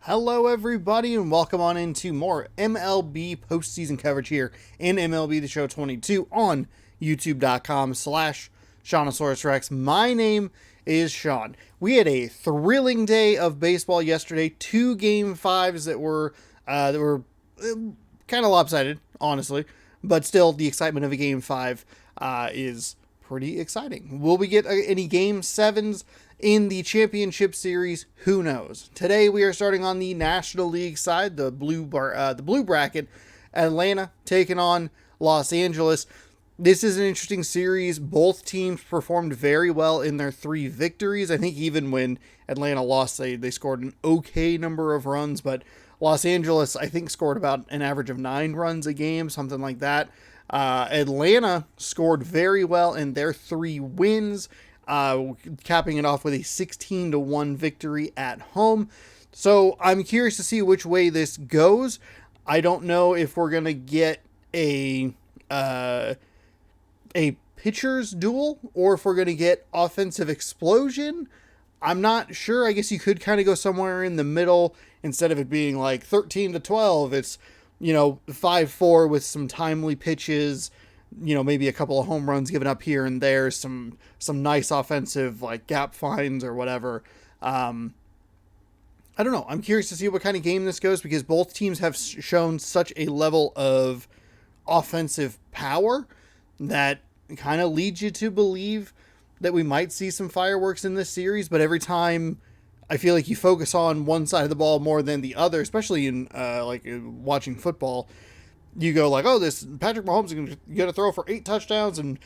Hello, everybody, and welcome on into more MLB postseason coverage here in MLB The Show 22 on youtube.com/Shaunosaurus Rex. My name is Sean. We had a thrilling day of baseball yesterday. 2 Game 5s that were kind of lopsided, honestly, but still the excitement of a Game 5 is pretty exciting. Will we get any Game 7s in the championship series? Who knows? Today we are starting on the National League side, the blue bracket. Atlanta taking on Los Angeles. This is an interesting series. Both teams performed very well in their 3 victories. I think even when Atlanta lost, they scored an okay number of runs, but Los Angeles, I think, scored about an average of 9 runs a game, something like that. Atlanta scored very well in their 3 wins, capping it off with a 16-1 victory at home. So I'm curious to see which way this goes. I don't know if we're going to get a pitcher's duel or if we're going to get offensive explosion. I'm not sure. I guess you could kind of go somewhere in the middle. Instead of it being like 13-12, it's 5-4 with some timely pitches, maybe a couple of home runs given up here and there, some nice offensive like gap finds or whatever. I don't know. I'm curious to see what kind of game this goes because both teams have shown such a level of offensive power that kind of leads you to believe that we might see some fireworks in this series. But every time I feel like you focus on one side of the ball more than the other, especially in watching football. You go like, oh, this Patrick Mahomes is going to throw for 8 touchdowns, and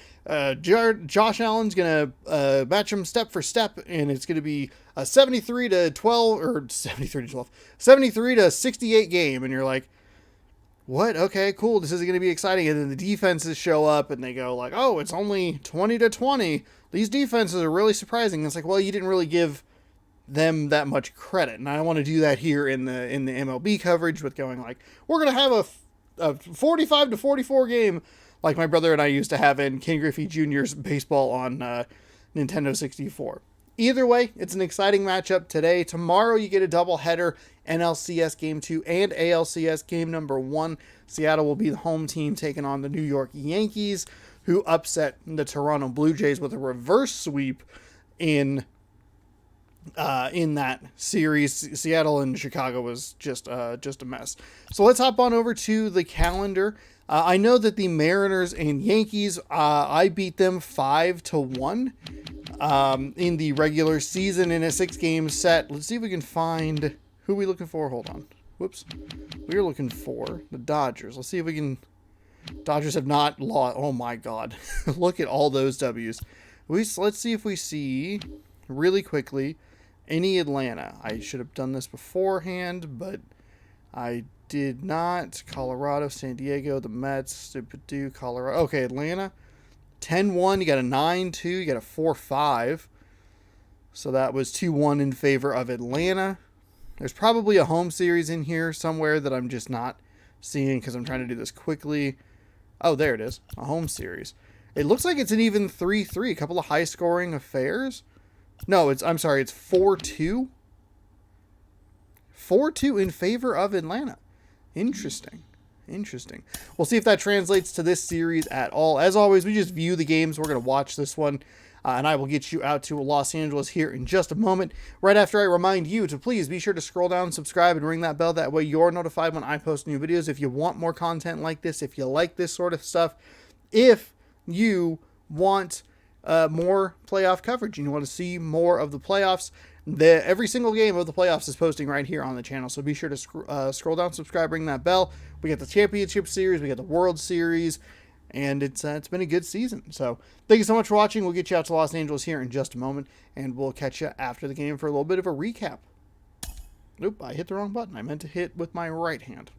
Josh Allen's going to match him step for step, and it's going to be a 73-12 or 73-12, 73-68 game, and you're like, what? Okay, cool. This is going to be exciting. And then the defenses show up, and they go like, oh, it's only 20-20. These defenses are really surprising. And it's like, well, you didn't really give them that much credit, and I want to do that here in the MLB coverage with going like, we're gonna have a 45-44 game like my brother and I used to have in Ken Griffey Jr.'s baseball on Nintendo 64. Either way, it's an exciting matchup today. Tomorrow you get a doubleheader, NLCS Game 2 and ALCS Game number 1. Seattle will be the home team taking on the New York Yankees, who upset the Toronto Blue Jays with a reverse sweep in that series. Seattle and Chicago was just a mess. So let's hop on over to the calendar. I know that the Mariners and Yankees, I beat them 5-1 in the regular season in a 6-game set. Let's see if we can find who we looking for. Hold on. Whoops. We're looking for the Dodgers. Let's see if we can. Dodgers have not lost. Oh my God. Look at all those W's. Let's see if we see really quickly any Atlanta. I should have done this beforehand, but I did not. Colorado, San Diego, the Mets, Purdue, Colorado. Okay, Atlanta, 10-1. You got a 9-2. You got a 4-5. So that was 2-1 in favor of Atlanta. There's probably a home series in here somewhere that I'm just not seeing because I'm trying to do this quickly. Oh, there it is. A home series. It looks like it's an even 3-3. A couple of high-scoring affairs. No, it's 4-2. 4-2 in favor of Atlanta. Interesting. We'll see if that translates to this series at all. As always, we just view the games. We're going to watch this one, and I will get you out to Los Angeles here in just a moment. Right after I remind you to please be sure to scroll down, subscribe, and ring that bell. That way you're notified when I post new videos. If you want more content like this, if you like this sort of stuff, if you want more playoff coverage and you want to see more of the playoffs, every single game of the playoffs is posting right here on the channel. So be sure to scroll down, subscribe, ring that bell. We got the championship series, we got the World Series, and it's been a good season. So thank you so much for watching. We'll get you out to Los Angeles here in just a moment, and we'll catch you after the game for a little bit of a recap. Nope, I hit the wrong button. I meant to hit with my right hand.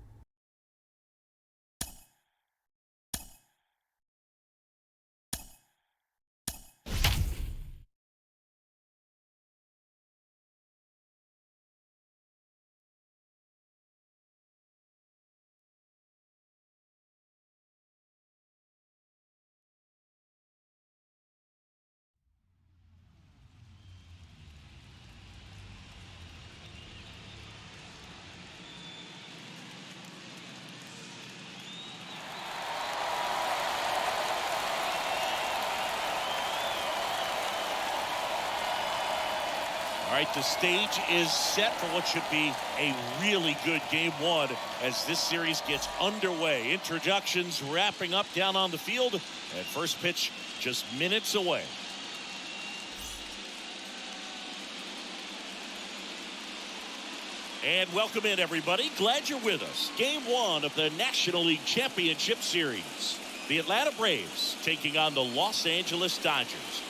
All right, the stage is set for what should be a really good game one as this series gets underway. Introductions wrapping up down on the field, and first pitch just minutes away. And welcome in, everybody. Glad you're with us. Game one of the National League Championship Series. The Atlanta Braves taking on the Los Angeles Dodgers.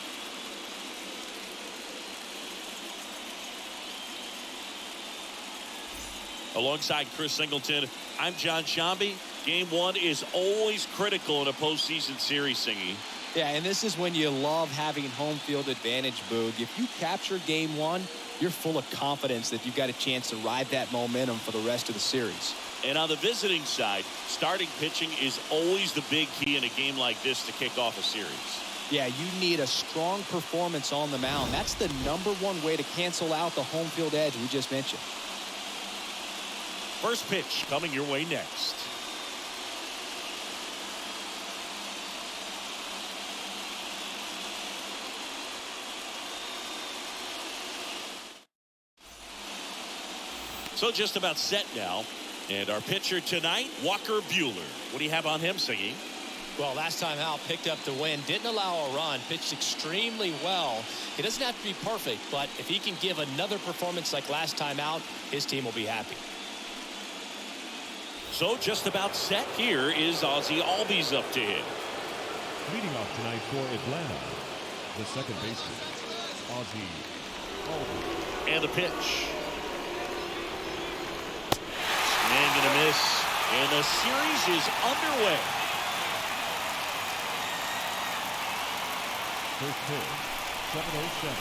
Alongside Chris Singleton, I'm John Shambi. Game one is always critical in a postseason series, Singy. Yeah, and this is when you love having home field advantage, Boog. If you capture game one, you're full of confidence that you've got a chance to ride that momentum for the rest of the series. And on the visiting side, starting pitching is always the big key in a game like this to kick off a series. Yeah, you need a strong performance on the mound. That's the #1 way to cancel out the home field edge we just mentioned. First pitch coming your way next. So just about set now. And our pitcher tonight, Walker Buehler. What do you have on him, Siggy? Well, last time out, picked up the win, didn't allow a run, pitched extremely well. He doesn't have to be perfect, but if he can give another performance like last time out, his team will be happy. So just about set. Here is Ozzie Albies up to hit. Leading off tonight for Atlanta, the second baseman, Ozzie Albies. And the pitch. Swing and a miss. And the series is underway. First pitch, 7:07.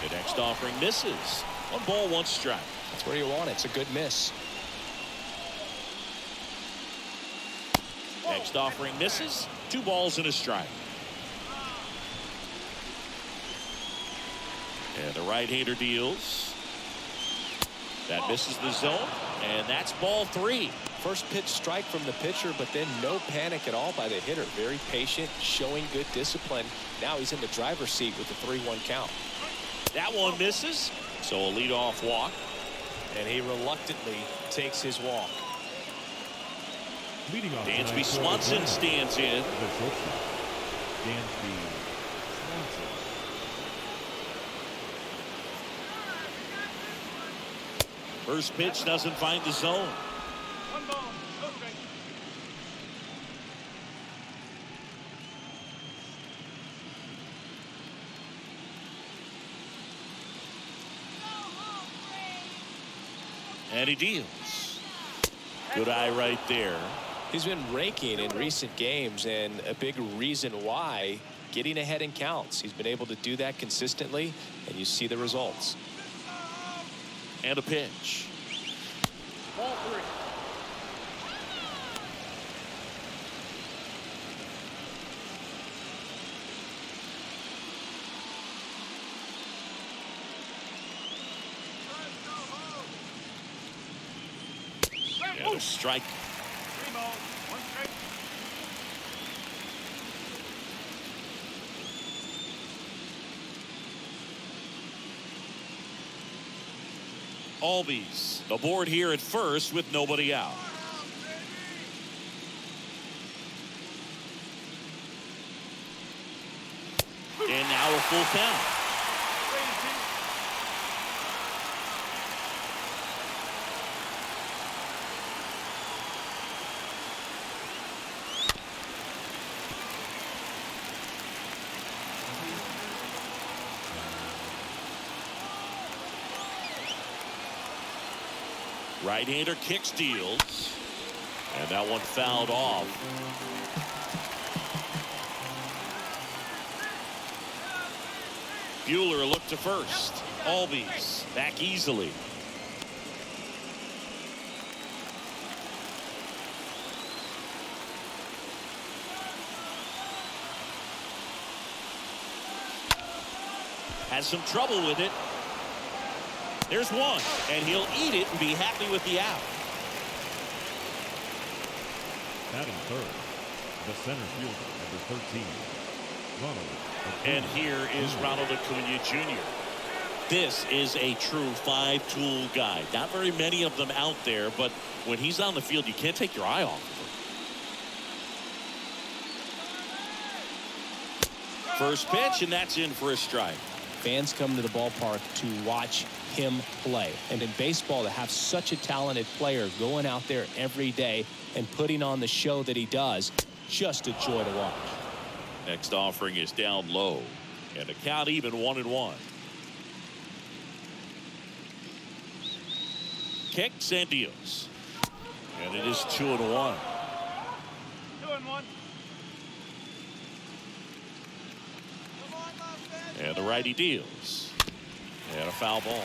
The next offering misses. 1 ball, 1 strike. That's where you want it. It's a good miss. Next offering misses. 2 balls and a strike. And the right-hander deals. That misses the zone. And that's ball 3. First pitch strike from the pitcher, but then no panic at all by the hitter. Very patient, showing good discipline. Now he's in the driver's seat with the 3-1 count. That one misses. So a leadoff walk. And he reluctantly takes his walk. Leading off Dansby Swanson stands in. The shortstop, Dansby Swanson. First pitch doesn't find the zone. 1 ball, no strike. And he deals. Good eye right there. He's been raking in recent games, and a big reason why, getting ahead in counts. He's been able to do that consistently, and you see the results. And a pitch. Ball 3. And a strike. 3 balls, 1 strike. Albies aboard here at first with nobody out. And now a full count. Right-hander kicks, deals. And that one fouled off. Buehler looked to first. Albies back easily. Has some trouble with it. There's one, and he'll eat it and be happy with the out. Batting third, the center fielder, number 13, Ronald. And here is Ronald Acuna Jr. This is a true five-tool guy. Not very many of them out there, but when he's on the field, you can't take your eye off of him. First pitch, and that's in for a strike. Fans come to the ballpark to watch him play. And in baseball, to have such a talented player going out there every day and putting on the show that he does, just a joy to watch. Next offering is down low, and the count even 1-1. Kicks and deals, and it is 2-1. 2-1. And the righty deals, and a foul ball.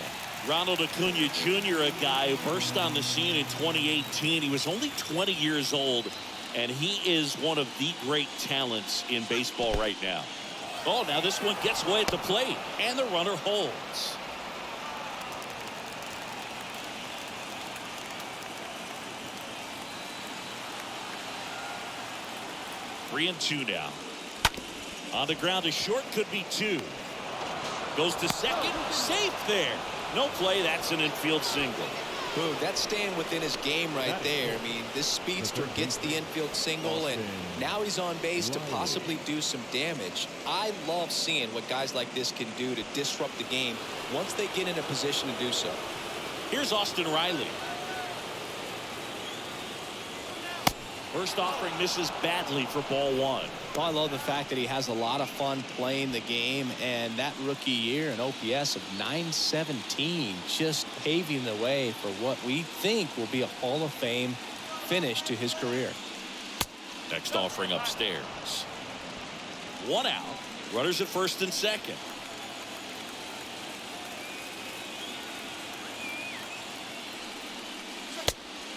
Ronald Acuna Jr., a guy who burst on the scene in 2018. He was only 20 years old, and he is one of the great talents in baseball right now. Oh, now this one gets away at the plate, and the runner holds. Three and two now. On the ground, a short, could be two. Goes to second, safe there. No play, that's an infield single. Boog, that's staying within his game right there. I mean, this speedster gets the infield single, and now he's on base to possibly do some damage. I love seeing what guys like this can do to disrupt the game once they get in a position to do so. Here's Austin Riley. First offering misses badly for ball one. Well, I love the fact that he has a lot of fun playing the game, and that rookie year an OPS of 917 just paving the way for what we think will be a Hall of Fame finish to his career. Next offering upstairs. One out. Runners at first and second.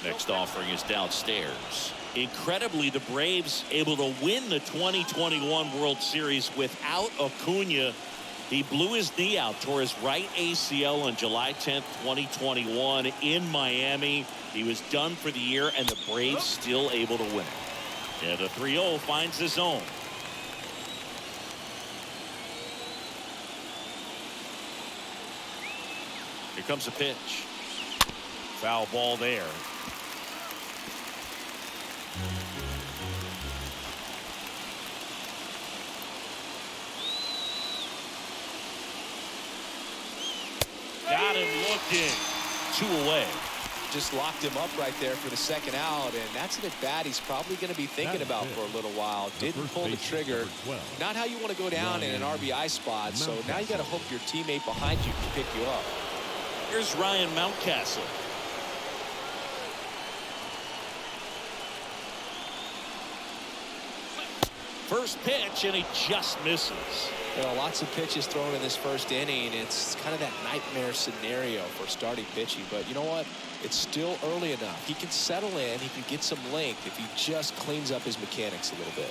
Next offering is downstairs. Incredibly, the Braves able to win the 2021 World Series without Acuna. He blew his knee out, tore his right ACL on July 10th, 2021 in Miami. He was done for the year, and the Braves still able to win. And the 3-0 finds the zone. Here comes a pitch. Foul ball there. Got him looking. 2 away. Just locked him up right there for the second out, and that's an at-bat he's probably going to be thinking about for a little while. Didn't pull the trigger. Not how you want to go down in an RBI spot, so now you got to hope your teammate behind you can pick you up. Here's Ryan Mountcastle. First pitch, and he just misses. You know, lots of pitches thrown in this first inning. It's kind of that nightmare scenario for starting pitching, but you know what? It's still early enough. He can settle in. He can get some length if he just cleans up his mechanics a little bit.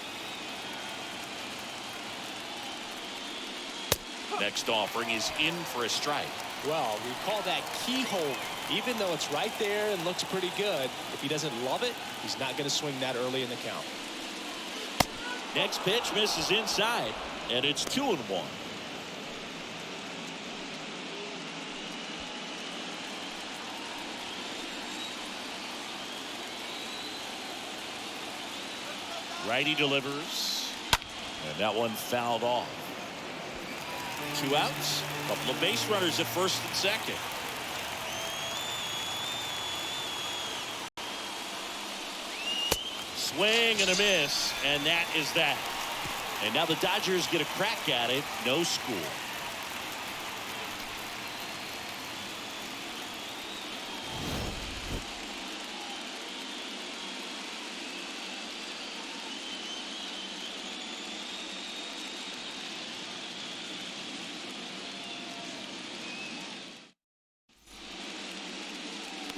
Next offering is in for a strike. Well, we call that keyhole. Even though it's right there and looks pretty good, if he doesn't love it, he's not going to swing that early in the count. Next pitch misses inside, and it's 2-1. Righty delivers, and that one fouled off. 2 outs, couple of base runners at first and second. Swing and a miss, and that is that. And now the Dodgers get a crack at it. No score.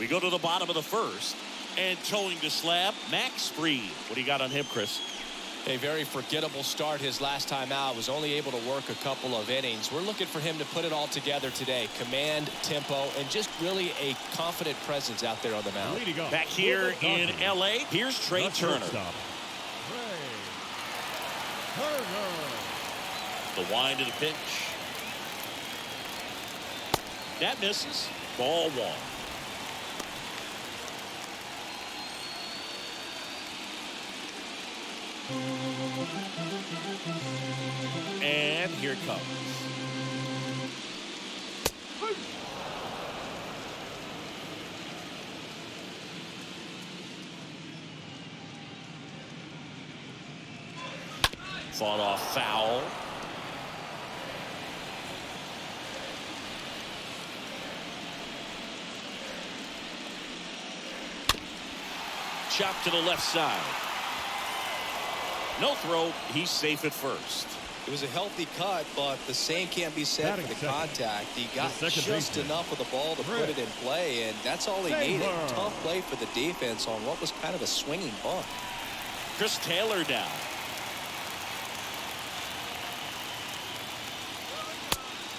We go to the bottom of the first. And towing the slab, Max Fried. What do you got on him, Chris? A very forgettable start his last time out. Was only able to work a couple of innings. We're looking for him to put it all together today. Command, tempo, and just really a confident presence out there on the mound. Back here in L.A., here's Trey Turner. The wind of the pitch. That misses. Ball one. And here it comes. Fought off foul. Chop to the left side. No throw. He's safe at first. It was a healthy cut, but the same can't be said for the contact. He got just enough of the ball to put it in play, and that's all he needed. Tough play for the defense on what was kind of a swinging bunt. Chris Taylor down.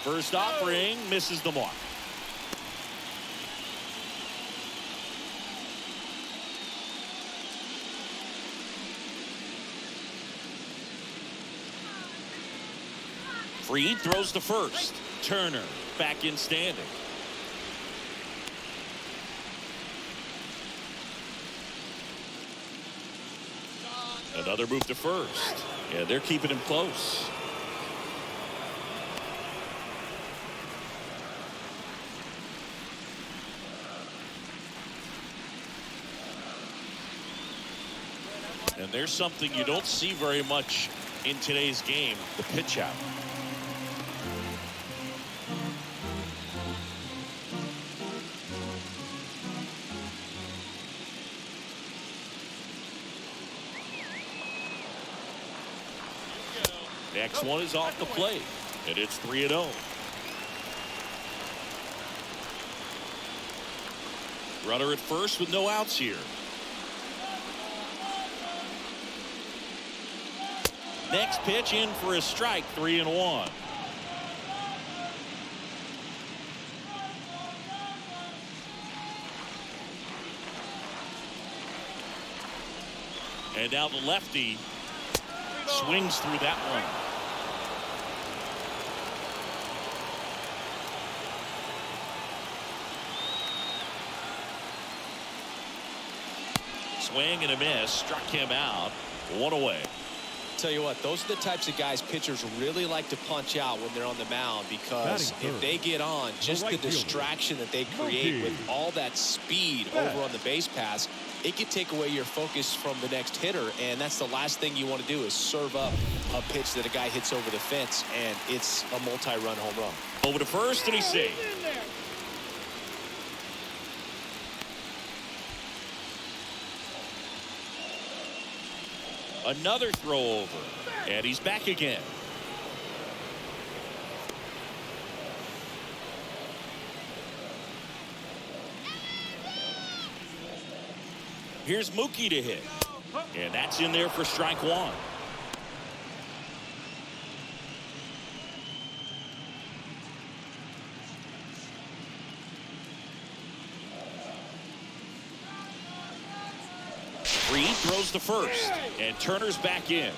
First offering misses the mark. Freed throws to first. Turner back in standing. Another move to first. Yeah, they're keeping him close. And there's something you don't see very much in today's game, the pitch out. Next one is off the plate, and it's 3-0. Runner at first with no outs here. Next pitch in for a strike, 3-1. And now the lefty swings through that one. Swing and a miss, struck him out. One away. Tell you what, those are the types of guys pitchers really like to punch out when they're on the mound, because if they get on, just the distraction that they create with all that speed over on the base pass, it could take away your focus from the next hitter, and that's the last thing you want to do is serve up a pitch that a guy hits over the fence, and it's a multi-run home run. Over to first, and he's safe. Another throw over, and he's back again. Here's Mookie to hit, and that's in there for strike one. Reed throws to first, and Turner's back in.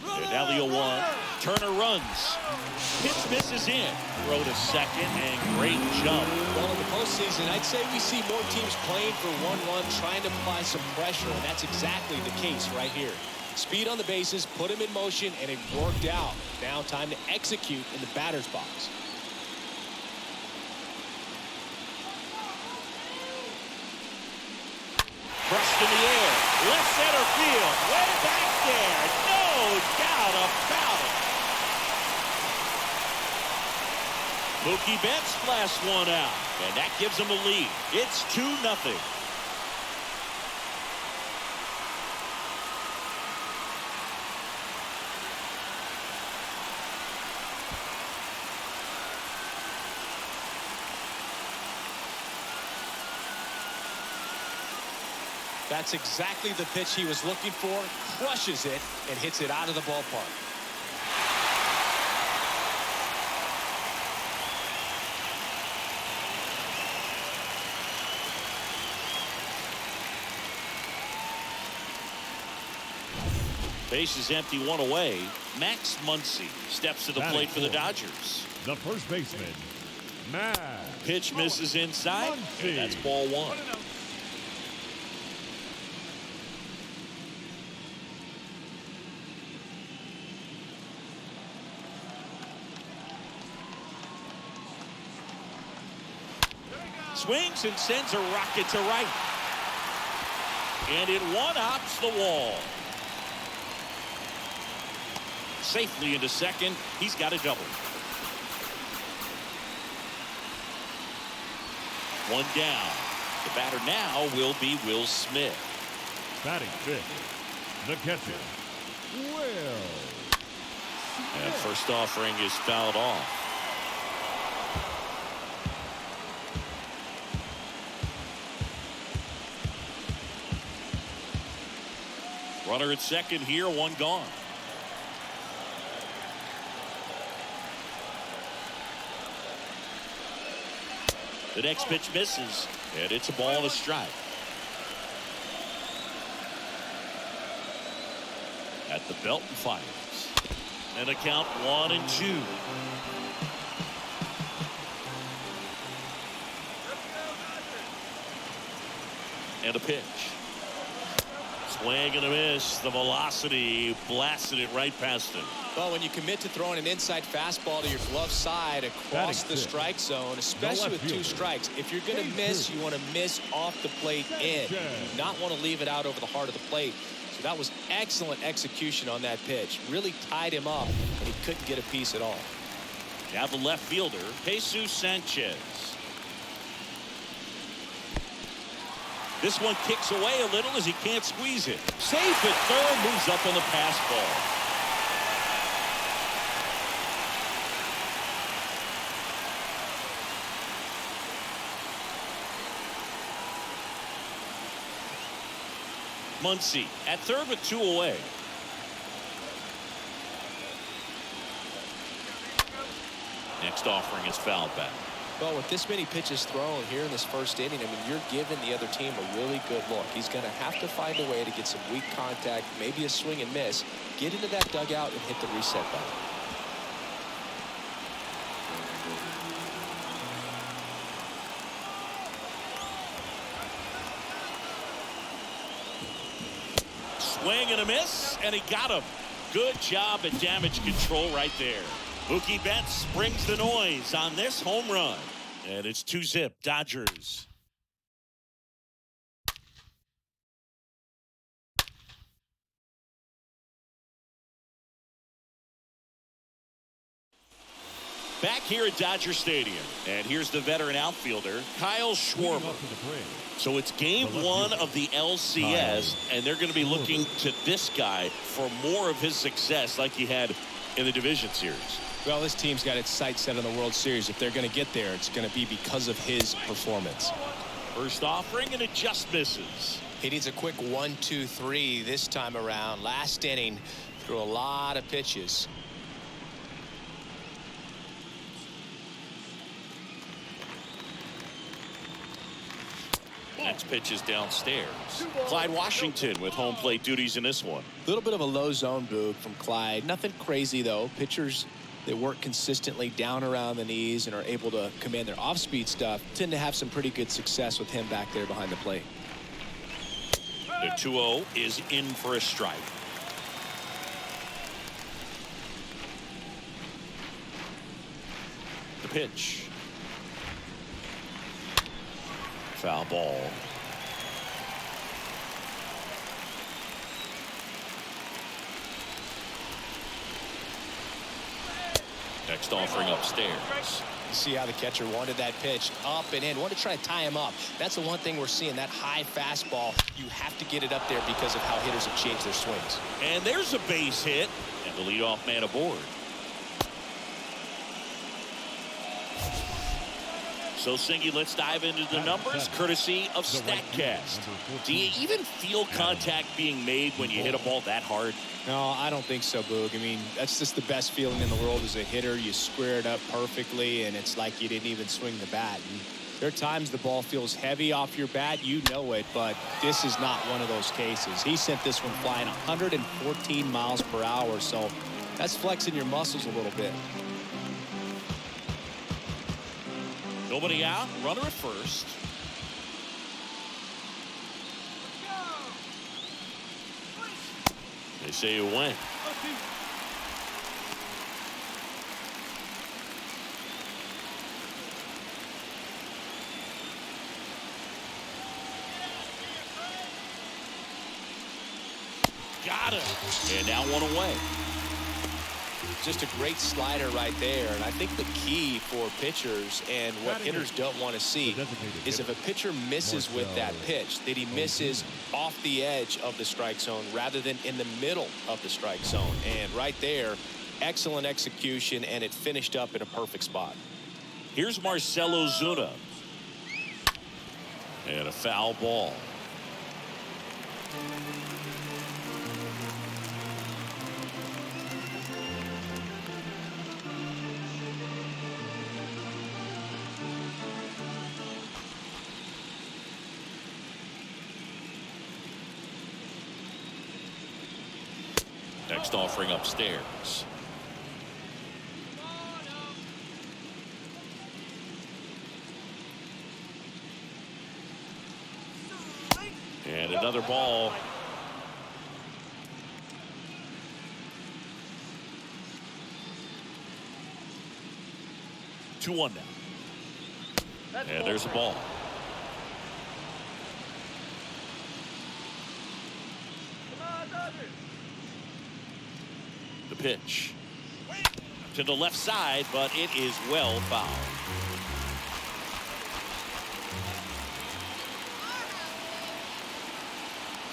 And now the 0-1. Turner runs. Pitch misses in. Throw to second, and great jump. Well, in the postseason, I'd say we see more teams playing for one run, trying to apply some pressure, and that's exactly the case right here. Speed on the bases, put him in motion, and it worked out. Now time to execute in the batter's box. Crushed in the air. Left center field. Way back there. No doubt about it. Mookie Betts blasts one out, and that gives him a lead. It's 2-0. That's exactly the pitch he was looking for. Crushes it and hits it out of the ballpark. Base is empty, one away. Max Muncy steps to the plate for the Dodgers. The first baseman, Max. Pitch misses inside. And that's ball one. Swings and sends a rocket to right. And it one-hops the wall. Safely into second. He's got a double. One down. The batter now will be Will Smith. Batting fifth, the catcher, Will. And first offering is fouled off. Runner at second here, one gone. The next pitch misses, and it's a ball and a strike. At the belt and fires. And a count 1-2. And a pitch. Swing and a miss. The velocity blasted it right past him. Well, when you commit to throwing an inside fastball to your glove side across the strike zone, especially with two strikes, if you're going to miss, you want to miss off the plate in. You do not want to leave it out over the heart of the plate. So that was excellent execution on that pitch. Really tied him up, and he couldn't get a piece at all. Now the left fielder, Jesus Sanchez. This one kicks away a little as he can't squeeze it. Safe at third, moves up on the pass ball. Muncy at third with two away. Next offering is fouled back. Well, with this many pitches thrown here in this first inning, I mean, you're giving the other team a really good look. He's going to have to find a way to get some weak contact, maybe a swing and miss, get into that dugout and hit the reset button. Swing and a miss, and he got him. Good job at damage control right there. Mookie Betts brings the noise on this home run. And it's 2-0 Dodgers. Back here at Dodger Stadium. And here's the veteran outfielder, Kyle Schwarber. So it's game one of the LCS, and they're going to be looking to this guy for more of his success like he had in the division series. Well, this team's got its sights set on the World Series. If they're going to get there, it's going to be because of his performance. First offering, and it just misses. He needs a quick 1-2-3 this time around. Last inning, threw a lot of pitches. Next pitch is downstairs. Clyde Washington with home plate duties in this one. A little bit of a low zone boog from Clyde. Nothing crazy, though. Pitchers that work consistently down around the knees and are able to command their off-speed stuff tend to have some pretty good success with him back there behind the plate. The 2-0 is in for a strike. The pitch. Foul ball. Next offering upstairs. See how the catcher wanted that pitch up and in. Wanted to try to tie him up. That's the one thing we're seeing, that high fastball. You have to get it up there because of how hitters have changed their swings. And there's a base hit, and the leadoff man aboard. So, Singy, let's dive into the numbers, courtesy of StatCast. Do you even feel contact being made when you hit a ball that hard? No, I don't think so, Boog. I mean, that's just the best feeling in the world as a hitter. You square it up perfectly, and it's like you didn't even swing the bat. And There are times the ball feels heavy off your bat. You know it, but this is not one of those cases. He sent this one flying 114 miles per hour, so that's flexing your muscles a little bit. Nobody out. Runner at first. They say it went. Got him. And now one away. Just a great slider right there. And I think the key for pitchers and what hitters don't want to see is if a pitcher misses with that pitch, that he misses off the edge of the strike zone rather than in the middle of the strike zone. And right there, excellent execution, and it finished up in a perfect spot. Here's Marcell Ozuna. And a foul ball. Next offering upstairs. And another ball. Two one now. And there's a ball. The pitch to the left side, but it is well fouled.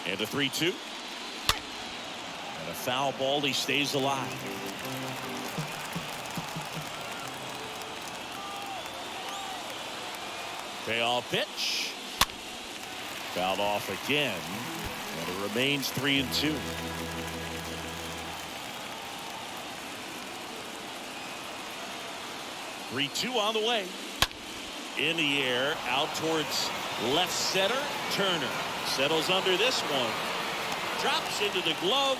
And a 3-2. And a foul ball. He stays alive. Payoff pitch. Fouled off again. And it remains 3-2. Three-two on the way. In the air, out towards left center. Turner settles under this one. Drops into the glove.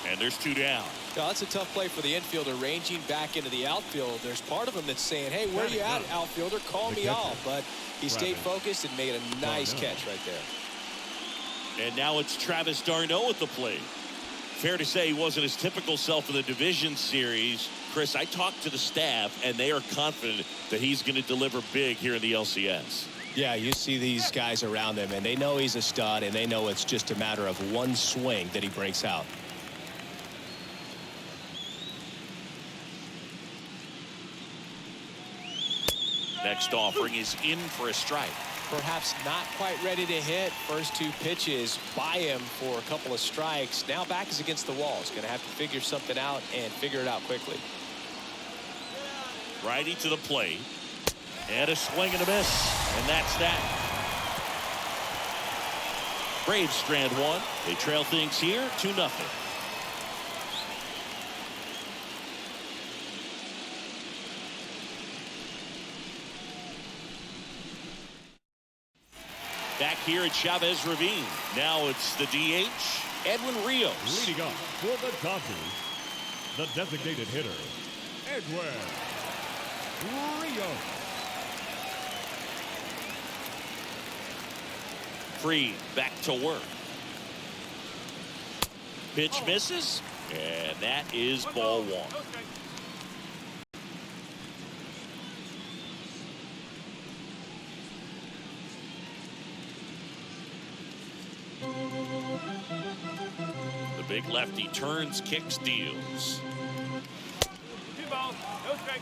And there's two down. Yeah, that's a tough play for the infielder, ranging back into the outfield. There's part of him that's saying, hey, where are you at, outfielder? Call me off. But he stayed focused and made a nice catch right there. And now it's Travis d'Arnaud at the plate. Fair to say he wasn't his typical self in the division series. Chris, I talked to the staff, and they are confident that he's going to deliver big here in the LCS. Yeah, you see these guys around him, and they know he's a stud, and they know it's just a matter of one swing that he breaks out. Next offering is in for a strike. Perhaps not quite ready to hit. First two pitches by him for a couple of strikes. Now back is against the wall. He's going to have to figure something out and figure it out quickly. Righty to the plate. And a swing and a miss. And that's that. Braves strand one. They trail things here 2-0. Back here at Chavez Ravine. Now it's the DH, Edwin Rios. Leading off for the Dodgers, the designated hitter, Edwin Rios. Free back to work. Pitch misses, and that is ball one. The big lefty turns, kicks, deals. 2 balls, no strike.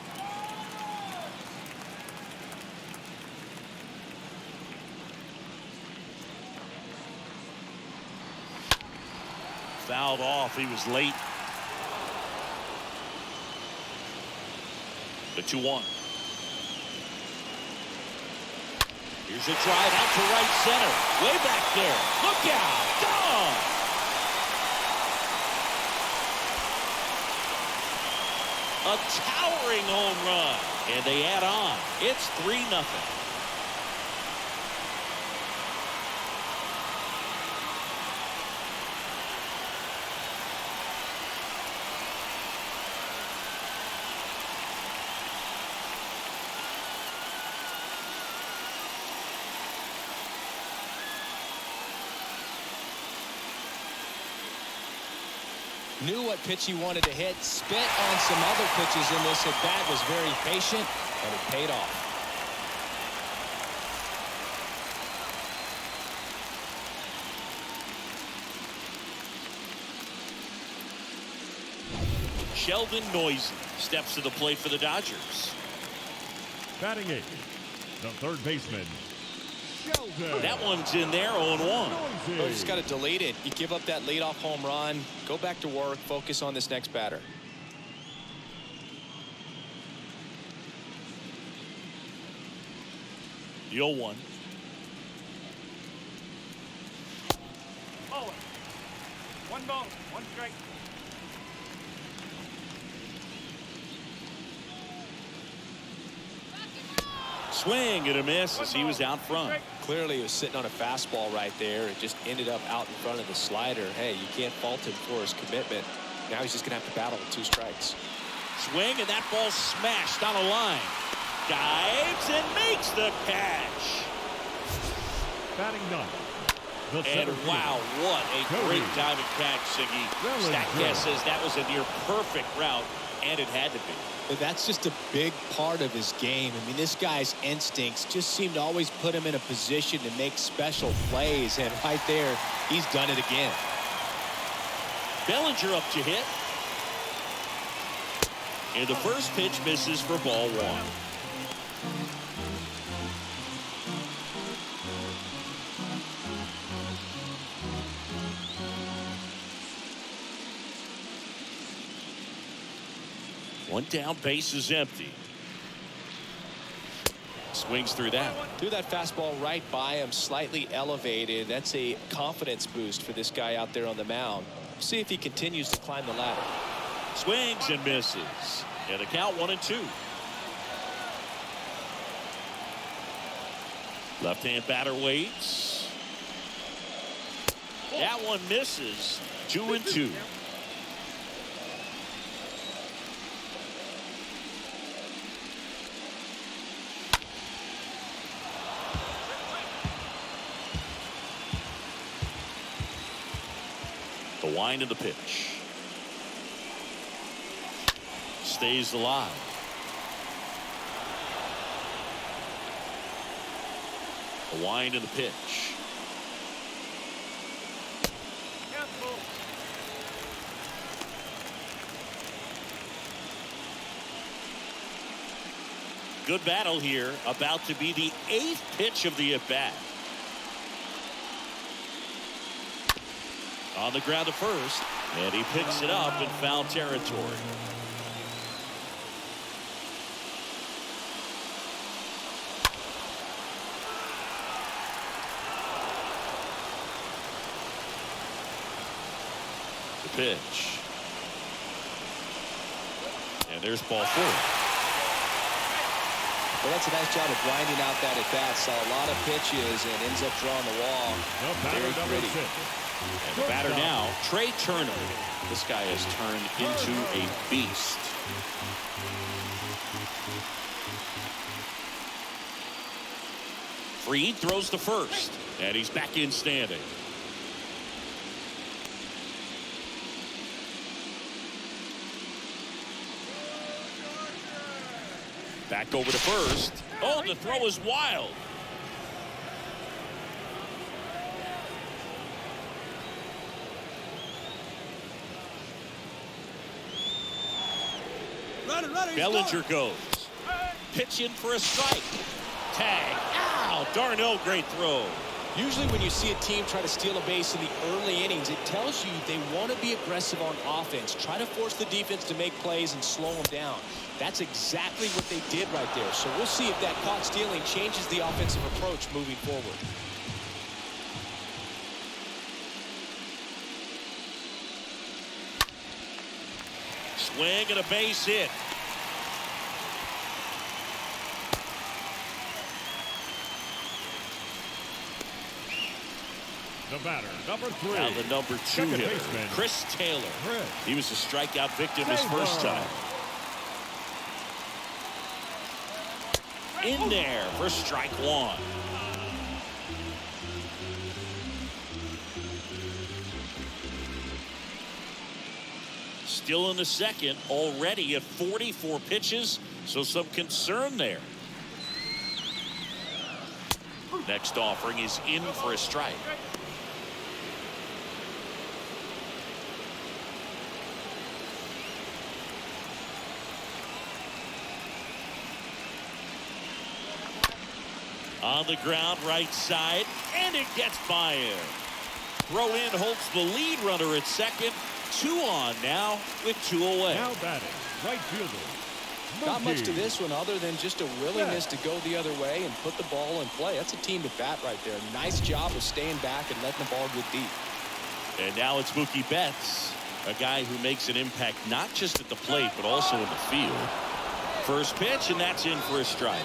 Fouled off. He was late. The 2-1. Here's a drive out to right center. Way back there. Look out. Gone. A towering home run. And they add on. It's 3-0. Knew what pitch he wanted to hit. Spit on some other pitches in this at bat. Was very patient, and it paid off. Sheldon Noisy steps to the plate for the Dodgers. Batting eighth, the third baseman, Sheldon. That one's in there, 0-1. Oh, just got to delete it. You give up that leadoff home run. Go back to work. Focus on this next batter. The 0-1. Ball. 1 ball, 1 strike. Swing and a miss as he was out front. Clearly he was sitting on a fastball right there. It just ended up out in front of the slider. Hey, you can't fault him for his commitment. Now he's just going to have to battle with 2 strikes. Swing, and that ball smashed on a line. Dives and makes the catch. Batting ninth, the And center wow, fielder, what a Cody great diving catch, Siggy. Bellinger. Statcast says that was a near perfect route, and it had to be. But that's just a big part of his game. I mean, this guy's instincts just seem to always put him in a position to make special plays. And right there, he's done it again. Bellinger up to hit. And the first pitch misses for ball 1. One down, base is empty. Swings through that. Threw that fastball right by him, slightly elevated. That's a confidence boost for this guy out there on the mound. See if he continues to climb the ladder. Swings and misses. And the count 1-2. Left-hand batter waits. That one misses. 2-2. The wind of the pitch. Stays alive. The wind of the pitch. Careful. Good battle here. About to be the 8th pitch of the at-bat. On the ground to first, and he picks it up in foul territory. The pitch. And there's ball 4. Well, that's a nice job of grinding out that at bat. Saw a lot of pitches and ends up drawing the wall. the batter Very number pretty. 6. And the batter now, Trey Turner. This guy has turned into a beast. Fried throws to first, and he's back in standing. Back over to first. Oh, the throw is wild. Bellinger goes. Pitch in for a strike. Tag. Ow, Darno, great throw. Usually when you see a team try to steal a base in the early innings, it tells you they want to be aggressive on offense. Try to force the defense to make plays and slow them down. That's exactly what they did right there. So we'll see if that caught stealing changes the offensive approach moving forward. Swing and a base hit. The batter, number 3. Now the number 2 Second hitter, baseman, Chris Taylor. Chris. He was a strikeout victim his first time. In there for strike 1. Still in the second, already at 44 pitches, so some concern there. Next offering is in for a strike. On the ground, right side, and it gets by him. Throw in holds the lead runner at second. 2 on now with 2 away. Now batting, right fielder. Not much to this one other than just a willingness to go the other way and put the ball in play. That's a team to bat right there. Nice job of staying back and letting the ball get deep. And now it's Mookie Betts, a guy who makes an impact not just at the plate but also in the field. First pitch, and that's in for a strike.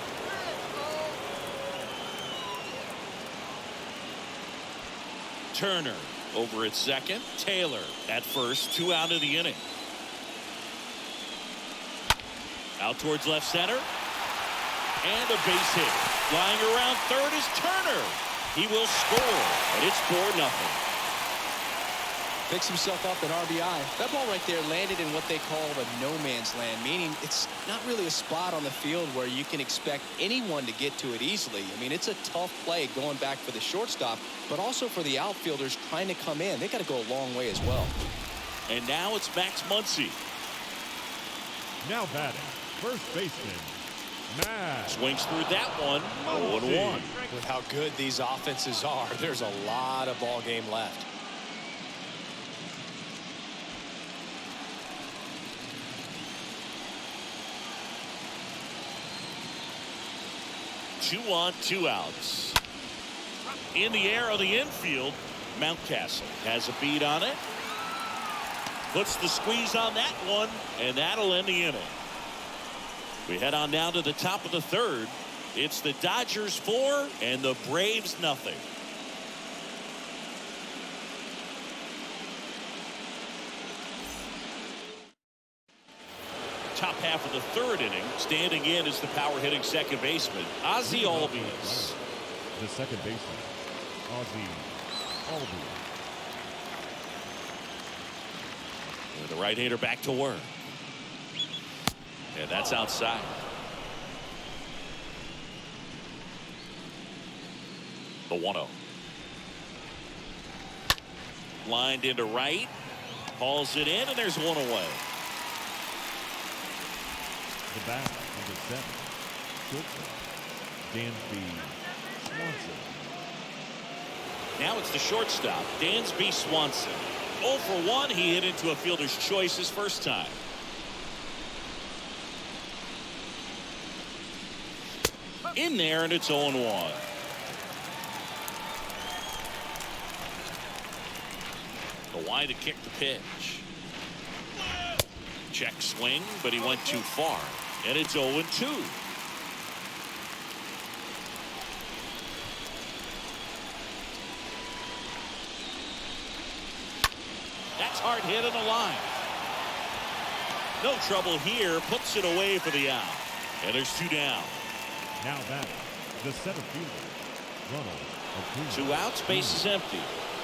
Turner over at second. Taylor at first. 2 out of the inning. Out towards left center. And a base hit. Flying around third is Turner. He will score. And it's 4-0. Picks himself up an RBI. That ball right there landed in what they call the no man's land, meaning it's not really a spot on the field where you can expect anyone to get to it easily. I mean, it's a tough play going back for the shortstop, but also for the outfielders trying to come in. They got to go a long way as well. And now it's Max Muncy. Now batting, first baseman, Max. Swings through that one. 0-1. With how good these offenses are, there's a lot of ball game left. Two on, 2 outs. In the air of the infield, Mountcastle has a beat on it. Puts the squeeze on that one, and that'll end the inning. We head on down to the top of the third. It's the Dodgers 4 and the Braves nothing. Top half of the third inning. Standing in is the power hitting second baseman, Ozzie Albies. The second baseman, Ozzie Albies. The right-hander back to work. And that's outside. The 1-0. Lined into right. Hauls it in, and there's 1 away. The bat, number 7, shortstop, Dansby Swanson. Now it's the shortstop, Dansby Swanson. 0 for 1. He hit into a fielder's choice his first time. In there, and it's 0-1. The wide to kick the pitch. Check swing, but he went too far. And it's 0-2. That's hard hit on the line. No trouble here. Puts it away for the out. And there's 2 down. Now batting, the center fielder, Ronald Acuna. 2 outs, base is empty.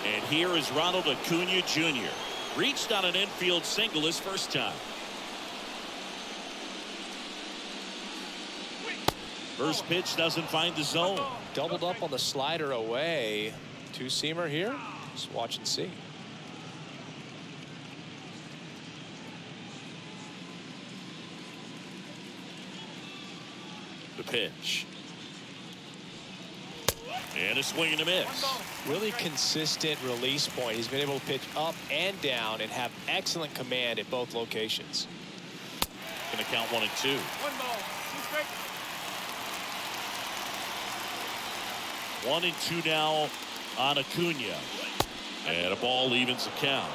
And here is Ronald Acuna Jr. Reached on an infield single his first time. First pitch doesn't find the zone. Doubled up on the slider away. 2-seamer here. Just watch and see. The pitch. And a swing and a miss. Really consistent release point. He's been able to pitch up and down and have excellent command at both locations. Going to count 1 and 2. 1 ball, 2 strikes. 1 and 2 now on Acuna. And a ball evens the count.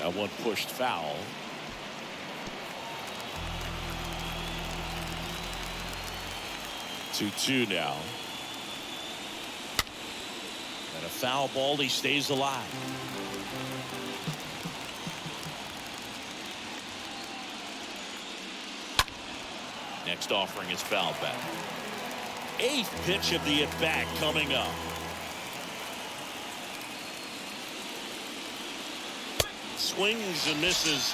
That one pushed foul. Two now. And a foul ball. He stays alive. Next offering is fouled back. 8th pitch of the at-bat coming up. Swings and misses.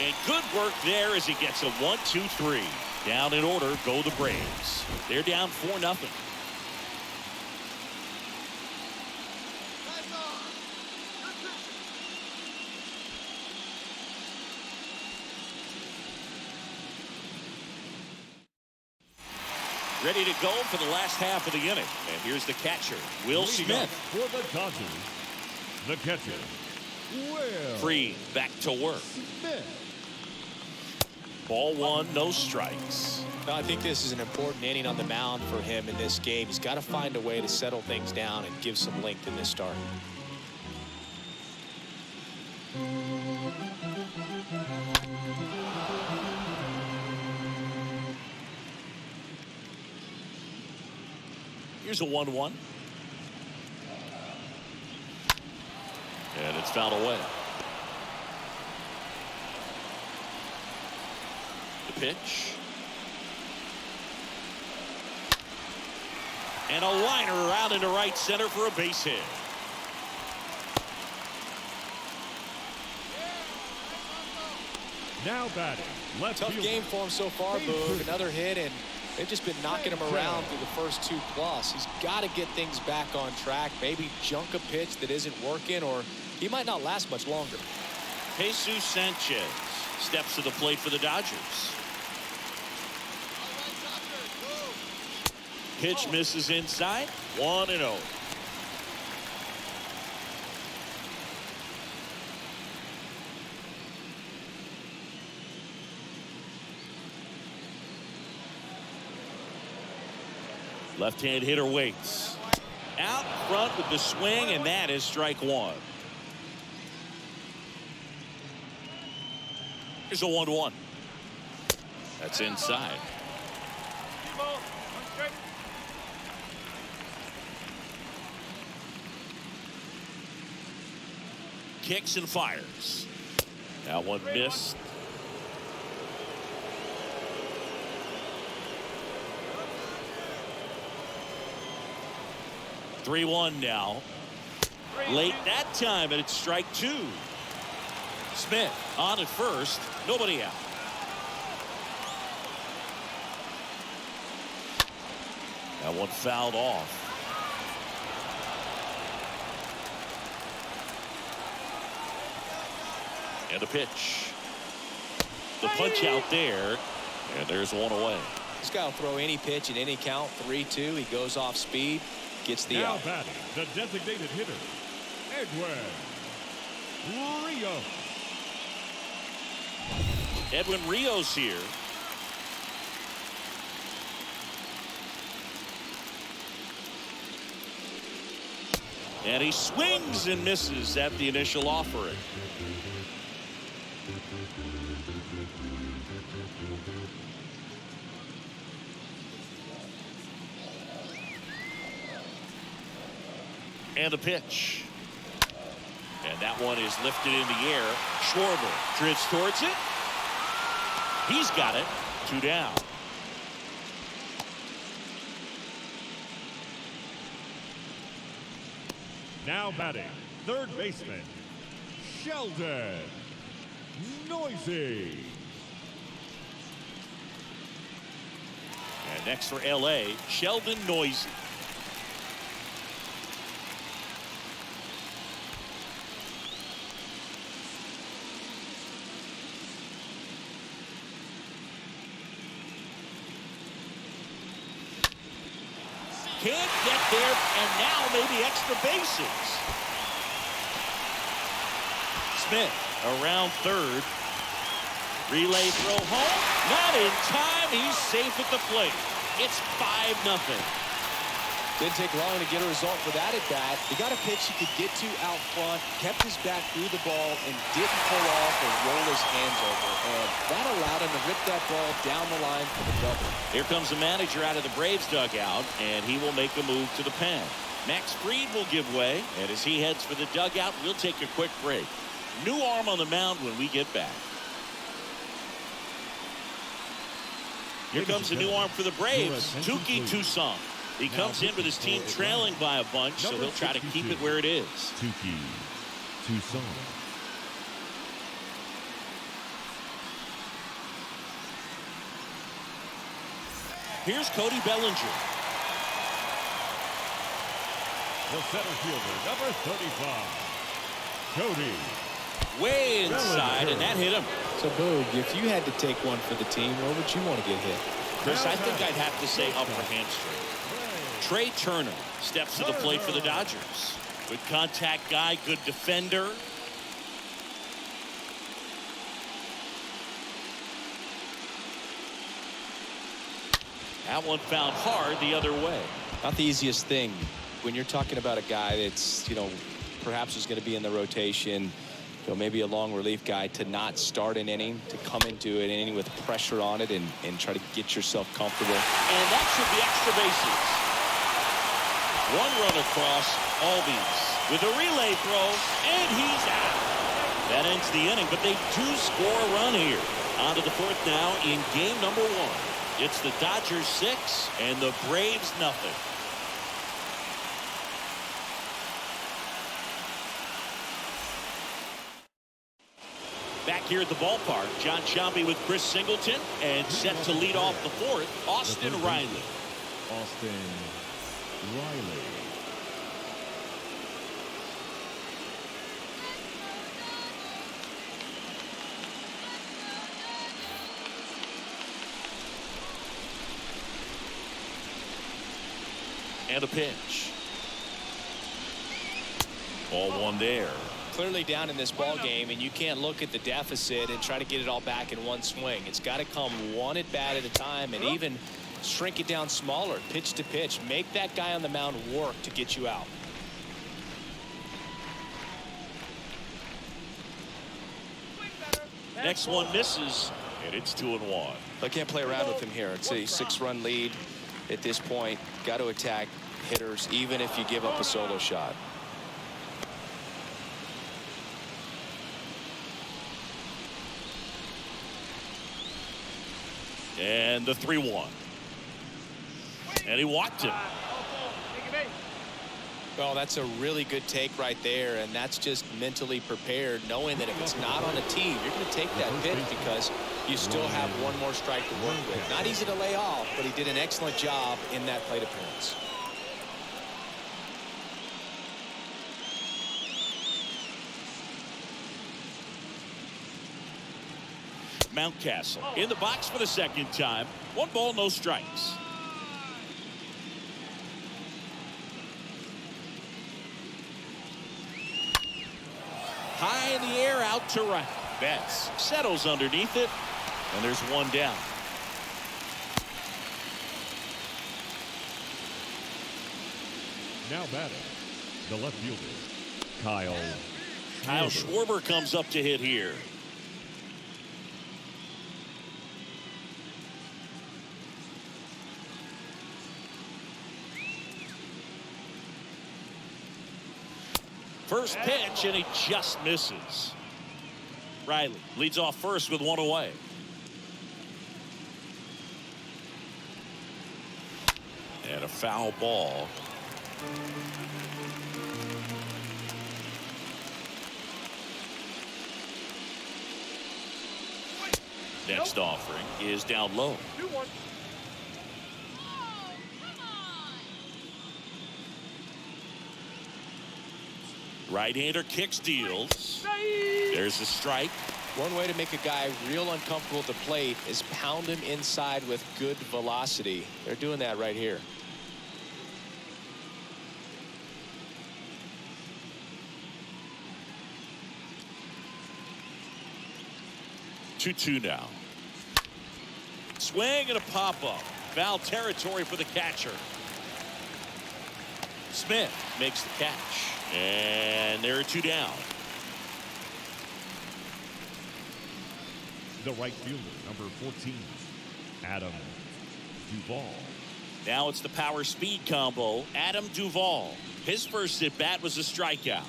And good work there as he gets a 1-2-3. Down in order go the Braves. They're down 4-0. Ready to go for the last half of the inning. And here's the catcher, Will Smith. For the Dodgers, the catcher, Will Free back to work. Smith. Ball 1, no strikes. I think this is an important inning on the mound for him in this game. He's got to find a way to settle things down and give some length in this start. Here's a 1-1. And it's fouled away. The pitch. And a liner out into right center for a base hit. Now batting, left Tough fielder. game for him so far, Boog. Another hit, and they've just been knocking him around through the first 2+. He's got to get things back on track. Maybe junk a pitch that isn't working, or he might not last much longer. Jesus Sanchez steps to the plate for the Dodgers. Pitch misses inside. 1-0. Left-hand hitter waits. Out front with the swing, and that is strike 1. Here's a 1-1. That's inside. Duvall, 1 strike. Kicks and fires. That one missed. Three-1 now. Late that time, and it's strike 2. Smith on at first. Nobody out. That one fouled off. And a pitch. The punch out there. And there's one away. This guy will throw any pitch at any count. 3-2. He goes off speed. Gets the Now out. batting, the designated hitter, Edwin Rios. Edwin Rios here. And he swings and misses at the initial offering. And a pitch. And that one is lifted in the air. Schwarber drifts towards it. He's got it. 2 down. Now batting, third baseman, Sheldon Noisy. And next for LA, Sheldon Noisy. Can't get there, and now maybe extra bases. Smith around third. Relay throw home. Not in time. He's safe at the plate. It's 5-0. Didn't take long to get a result for that at bat. He got a pitch he could get to out front, kept his back through the ball, and didn't pull off or roll his hands over. And that allowed him to rip that ball down the line for the double. Here comes the manager out of the Braves dugout, and he will make a move to the pen. Max Fried will give way, and as he heads for the dugout, we'll take a quick break. New arm on the mound when we get back. Here comes the new arm for the Braves, Tuki Toussaint. He comes in with his team trailing by a bunch, so he'll try to keep it where it is. Tucson. Here's Cody Bellinger. The center fielder, number 35, Cody. Way inside, and that hit him. So, Boog, if you had to take one for the team, where would you want to get hit? Chris, I think I'd have to say upper hamstring. Trey Turner steps to the plate for the Dodgers. Good contact guy, good defender. That one found hard the other way. Not the easiest thing when you're talking about a guy that's, perhaps is going to be in the rotation, maybe a long relief guy, to not start an inning, to come into an inning with pressure on it and try to get yourself comfortable. And that should be extra bases. One run across, Albies with a relay throw, and he's out. That ends the inning, but they do score a run here. On to the fourth now in game number 1. It's the Dodgers 6 and the Braves nothing. Back here at the ballpark, John Sciambi with Chris Singleton, and set to lead off the fourth, Austin Riley. Austin Riley. And a pitch. Ball one there. Clearly down in this ball game, and you can't look at the deficit and try to get it all back in one swing. It's got to come one at bat at a time, and even shrink it down smaller, pitch to pitch. Make that guy on the mound work to get you out. Next one misses, and it's 2-1. I can't play around with him here. It's a 6-run lead at this point. Got to attack hitters, even if you give up a solo shot. And the 3-1. And he walked him. Well, that's a really good take right there, and that's just mentally prepared, knowing that if it's not on a tee, you're going to take that pitch because you still have one more strike to work with. Not easy to lay off, but he did an excellent job in that plate appearance. Mountcastle in the box for the second time. 1 ball, no strikes. High in the air, out to right. Betts settles underneath it, and there's 1 down. Now batting, the left fielder, Kyle Schwarber comes up to hit here. First pitch, and he just misses. Riley leads off first with 1 away. And a foul ball. Next offering is down low. Right-hander kicks, deals. There's a strike. One way to make a guy real uncomfortable at the plate is pound him inside with good velocity. They're doing that right here. Two now. Swing and a pop-up. Foul territory for the catcher. Smith makes the catch. And there are 2 down. The right fielder, number 14, Adam Duvall. Now it's the power speed combo. Adam Duvall. His first at bat was a strikeout.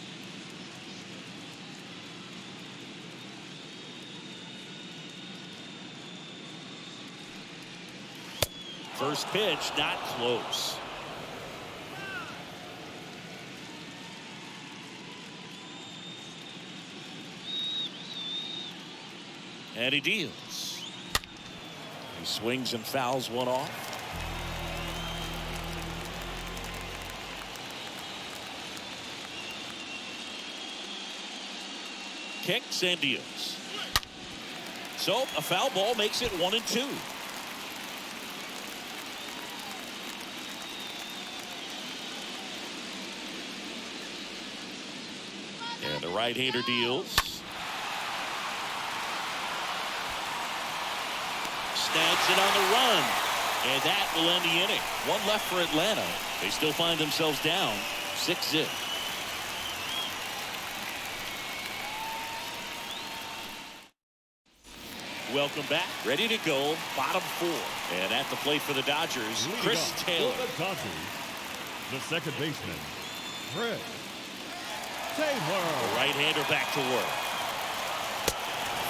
First pitch, not close. And he deals. He swings and fouls one off. Kicks and deals. So a foul ball makes it 1-2. And the right-hander deals. Snags it on the run. And that will end the inning. One left for Atlanta. They still find themselves down 6-0. Welcome back. Ready to go. Bottom four. And at the plate for the Dodgers, Chris Taylor. For the Dodgers, the second baseman, Chris Taylor. The right-hander back to work.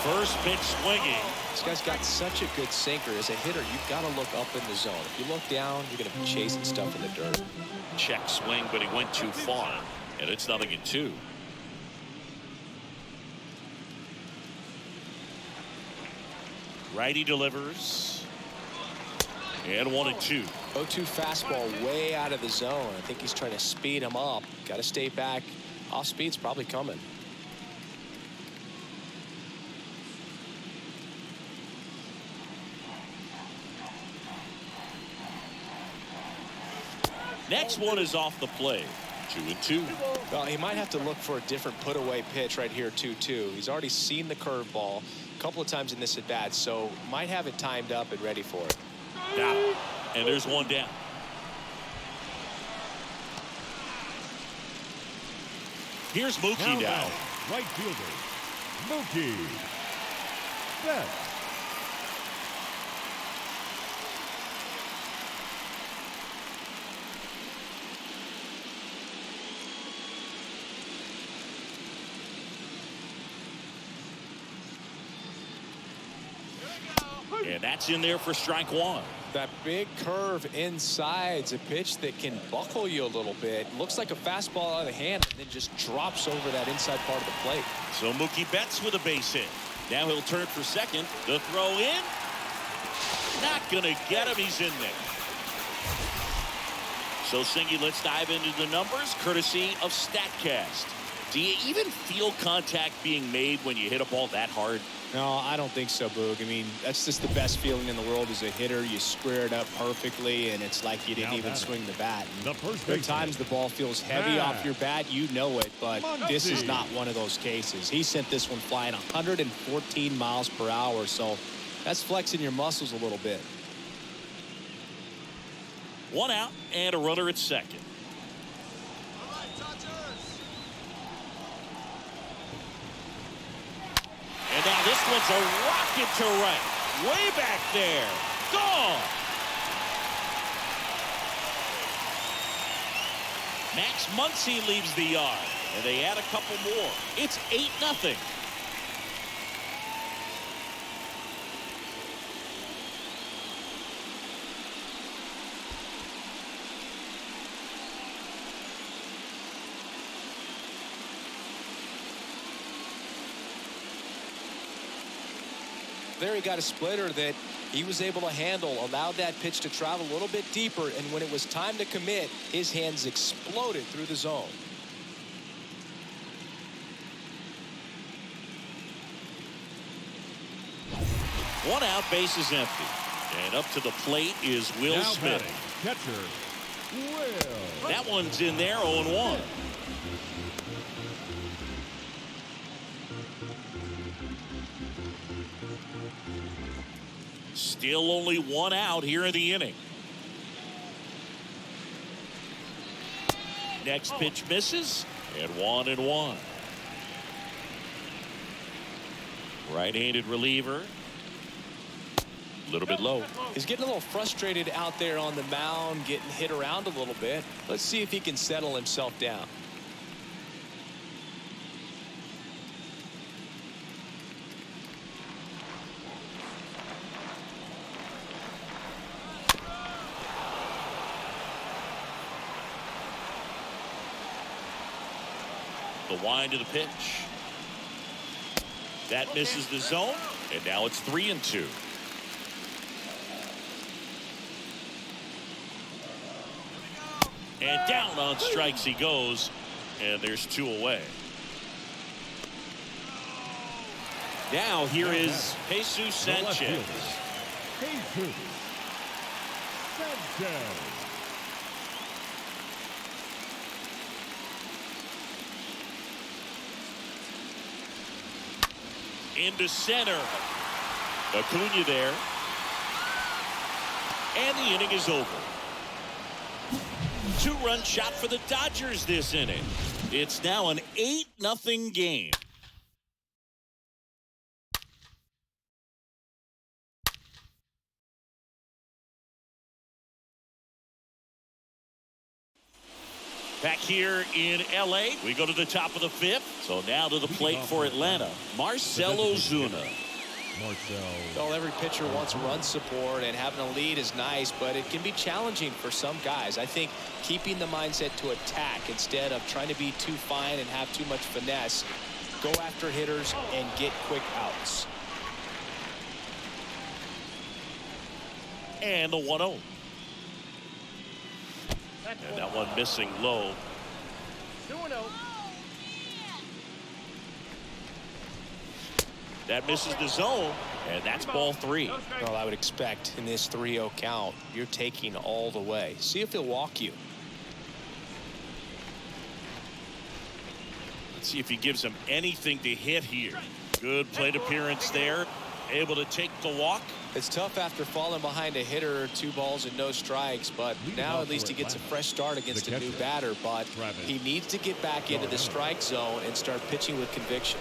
First pitch swinging. This guy's got such a good sinker. As a hitter, you've got to look up in the zone. If you look down, you're going to be chasing stuff in the dirt. Check swing, but he went too far. And it's 0-2. Righty delivers. And 1-2. 0-2 fastball way out of the zone. I think he's trying to speed him up. Got to stay back. Off speed's probably coming. Next one is off the plate. 2-2. Well, he might have to look for a different put-away pitch right here, 2-2. He's already seen the curveball a couple of times in this at-bat, so might have it timed up and ready for it. Got it. And there's one down. Here's Mookie now. Right fielder, Mookie Betts. And that's in there for strike one. That big curve inside's a pitch that can buckle you a little bit. Looks like a fastball out of the hand and then just drops over that inside part of the plate. So Mookie Betts with a base hit. Now he'll turn for second. The throw in. Not going to get him. He's in there. So Singy, let's dive into the numbers courtesy of StatCast. Do you even feel contact being made when you hit a ball that hard? No, I don't think so, Boog. I mean, that's just the best feeling in the world as a hitter. You square it up perfectly, and it's like you didn't even swing the bat. There are times the ball feels heavy off your bat. You know it, but this is not one of those cases. He sent this one flying 114 miles per hour, so that's flexing your muscles a little bit. One out and a runner at second. And now this one's a rocket to right. Way back there. Gone. Max Muncy leaves the yard. And they add a couple more. It's 8-0. There he got a splitter that he was able to handle, allowed that pitch to travel a little bit deeper, and when it was time to commit, his hands exploded through the zone. One out, base is empty. And up to the plate is Will Smith. Catcher, Will. That one's in there, 0-1. Still only one out here in the inning. Next pitch misses, and 1-1. Right-handed reliever. A little bit low. He's getting a little frustrated out there on the mound, getting hit around a little bit. Let's see if he can settle himself down. The wind of the pitch. That misses the zone, And now it's 3-2. And down on strikes he goes, and there's 2 away. Now here is Jesus Sanchez. Jesus Sanchez. Into center. Acuna there. And the inning is over. 2-run shot for the Dodgers this inning. It's now an 8-0 game. Back here in L.A., we go to the top of the 5th. So now to the plate for Atlanta, Marcell Ozuna. Well, every pitcher wants run support, and having a lead is nice, but it can be challenging for some guys. I think keeping the mindset to attack instead of trying to be too fine and have too much finesse, go after hitters and get quick outs. And the 1-0. And that one missing low. 2-0. That misses the zone, and that's ball 3. Well, I would expect in this 3-0 count, you're taking all the way. See if he'll walk you. Let's see if he gives him anything to hit here. Good plate appearance there. Able to take the walk. It's tough after falling behind a hitter, 2 balls and no strikes, but now at least he gets a fresh start against a new batter. But he needs to get back into the strike zone and start pitching with conviction.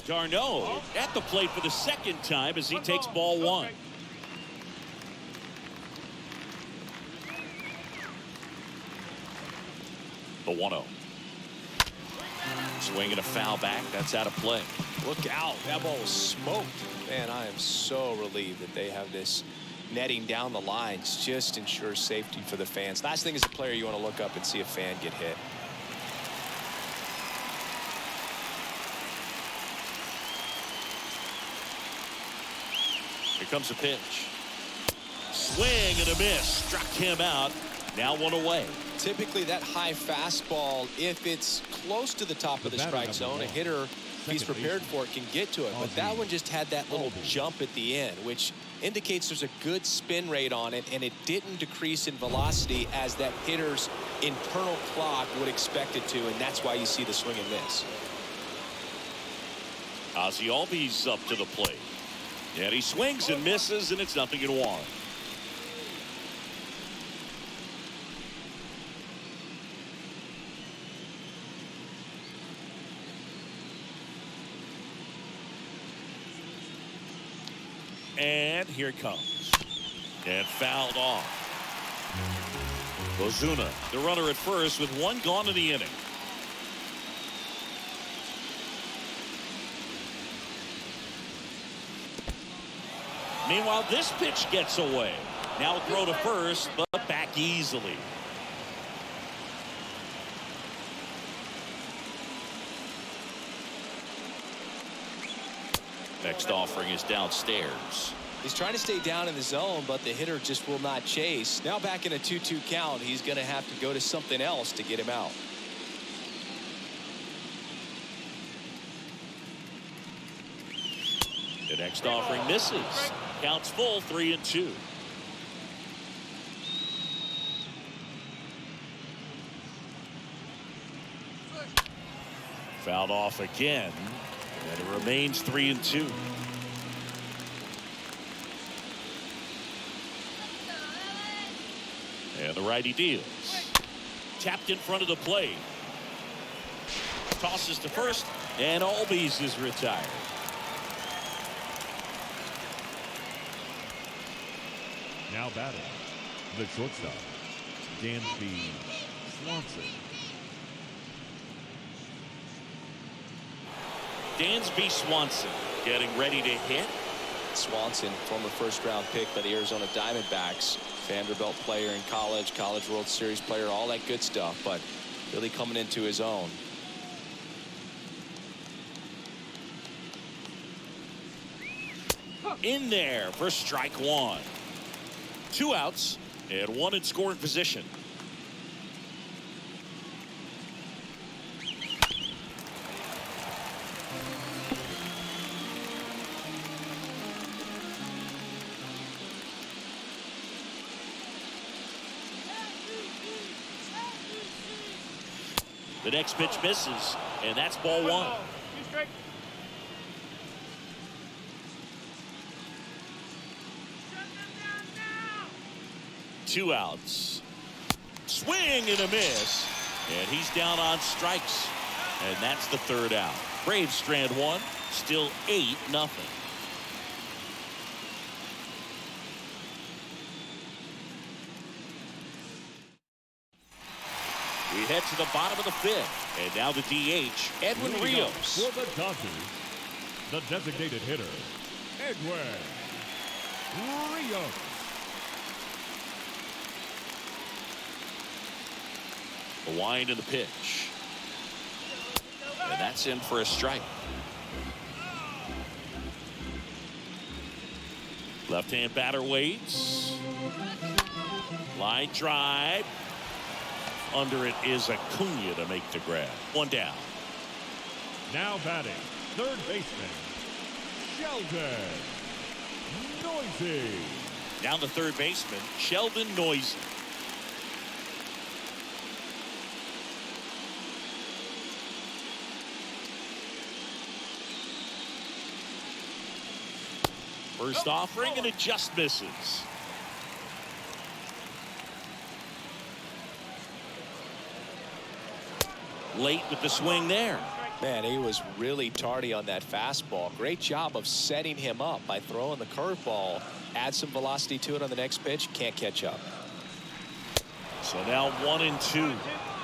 Darno at the plate for the 2nd time as he takes ball 1. The 1-0. Swing and a foul back. That's out of play. Look out. That ball was smoked. Man, I am so relieved that they have this netting down the lines. Just ensures safety for the fans. Last thing as a player, you want to look up and see a fan get hit. Here comes a pitch. Swing and a miss. Struck him out. Now 1 away. Typically that high fastball, if it's close to the top of the strike zone, a hitter, if he's prepared for it, can get to it. But that one just had that little jump at the end, which indicates there's a good spin rate on it, and it didn't decrease in velocity as that hitter's internal clock would expect it to, and that's why you see the swing and miss. Ozzie Albies up to the plate. And he swings and misses, and it's 0-1. And here it comes. And fouled off. Ozuna, the runner at first with 1 gone in the inning. Meanwhile, this pitch gets away. Now throw to first, but back easily. Next offering is downstairs. He's trying to stay down in the zone, but the hitter just will not chase. Now back in a 2-2 count, he's going to have to go to something else to get him out. The next offering misses. Counts full, 3-2. Fouled off again, and it remains 3-2. And the righty deals. Tapped in front of the plate. Tosses to first, and Albies is retired. Now batting, the shortstop, Dansby Swanson. Dansby Swanson getting ready to hit. Swanson, former first-round pick by the Arizona Diamondbacks, Vanderbilt player in college, College World Series player, all that good stuff. But Really coming into his own. In there for strike one. 2 outs and 1 in scoring position. The next pitch misses, and that's ball 1. 2 strike. Two outs. Swing and a miss. And he's down on strikes. And that's the 3rd out. Braves strand 1. Still 8-0. We head to the bottom of the 5th. And now the DH, Edwin Rios. For the Dodgers, the designated hitter, Edwin Rios. The wind and the pitch. And that's in for a strike. Left-hand batter waits. Line drive. Under it is Acuna to make the grab. 1 down. Now batting, third baseman, Sheldon Noisy. Down the third baseman, Sheldon Noisy. First offering, and it just misses. Late with the swing there. Man, he was really tardy on that fastball. Great job of setting him up by throwing the curveball. Add some velocity to it on the next pitch. Can't catch up. So now 1-2.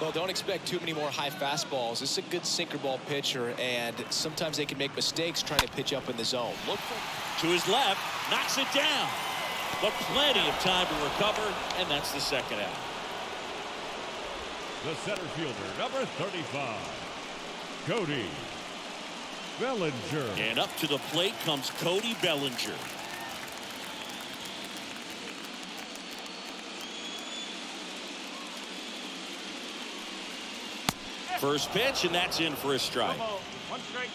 Well, don't expect too many more high fastballs. This is a good sinker ball pitcher, and sometimes they can make mistakes trying to pitch up in the zone. Look for To his left, knocks it down. But plenty of time to recover, and that's the 2nd out. The center fielder, number 35, Cody Bellinger. And up to the plate comes Cody Bellinger. First pitch, and that's in for a strike. 1 strike.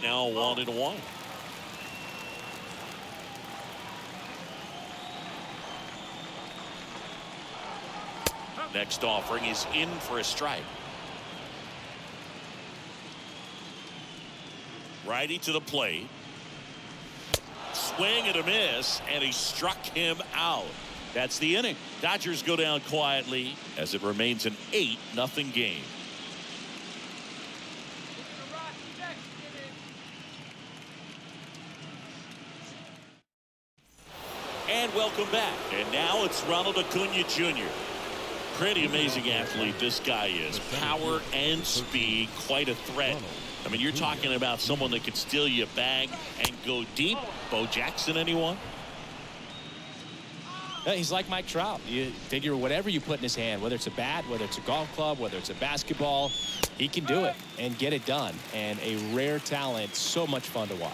Now 1-1. Next offering is in for a strike. Righty to the plate. Swing and a miss, and he struck him out. That's the inning. Dodgers go down quietly as it remains an 8-0 game. And welcome back. And now it's Ronald Acuna Jr. Pretty amazing athlete this guy is. Power and speed, quite a threat. I mean, you're talking about someone that could steal you a bag and go deep. Bo Jackson, anyone? He's like Mike Trout. You figure whatever you put in his hand, whether it's a bat, whether it's a golf club, whether it's a basketball, he can do it and get it done. And a rare talent, so much fun to watch.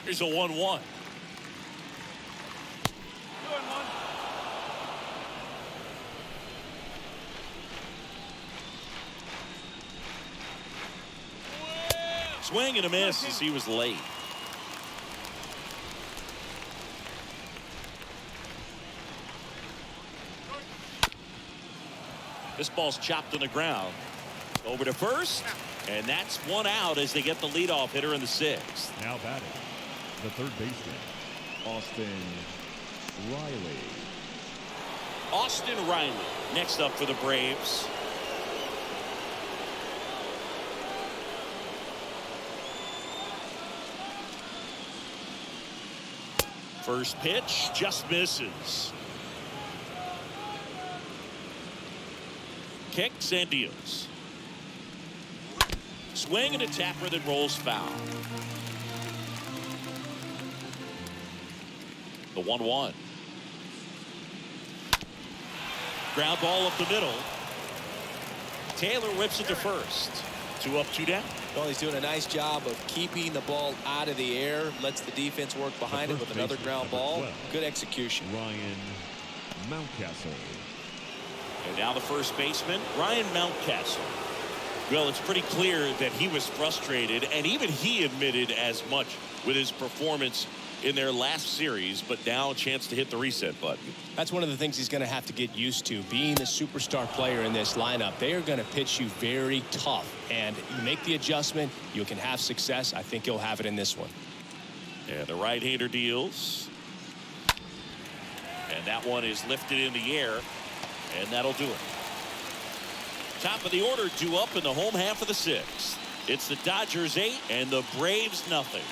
Here's a 1-1. 2-1. Swing and a miss as he was late. This ball's chopped on the ground. Over to first, and that's 1 out as they get the leadoff hitter in the 6th. Now batting, the third baseman, Austin Riley. Austin Riley next up for the Braves. First pitch just misses. Kicks and deals. Swing and a tapper that rolls foul. The 1-1. Ground ball up the middle. Taylor whips it to first. 2 up, 2 down. Well, he's doing a nice job of keeping the ball out of the air. Lets the defense work behind it with another ground ball. Good execution. Ryan Mountcastle. And now the first baseman, Ryan Mountcastle. Well, it's pretty clear that he was frustrated, and even he admitted as much with his performance in their last series, but now a chance to hit the reset button. That's one of the things he's going to have to get used to, being the superstar player in this lineup. They are going to pitch you very tough, and you make the adjustment, you can have success. I think he'll have it in this one. And the right-hander deals. And that one is lifted in the air, and that'll do it. Top of the order due up in the home half of the 6th. It's the Dodgers 8 and the Braves nothing.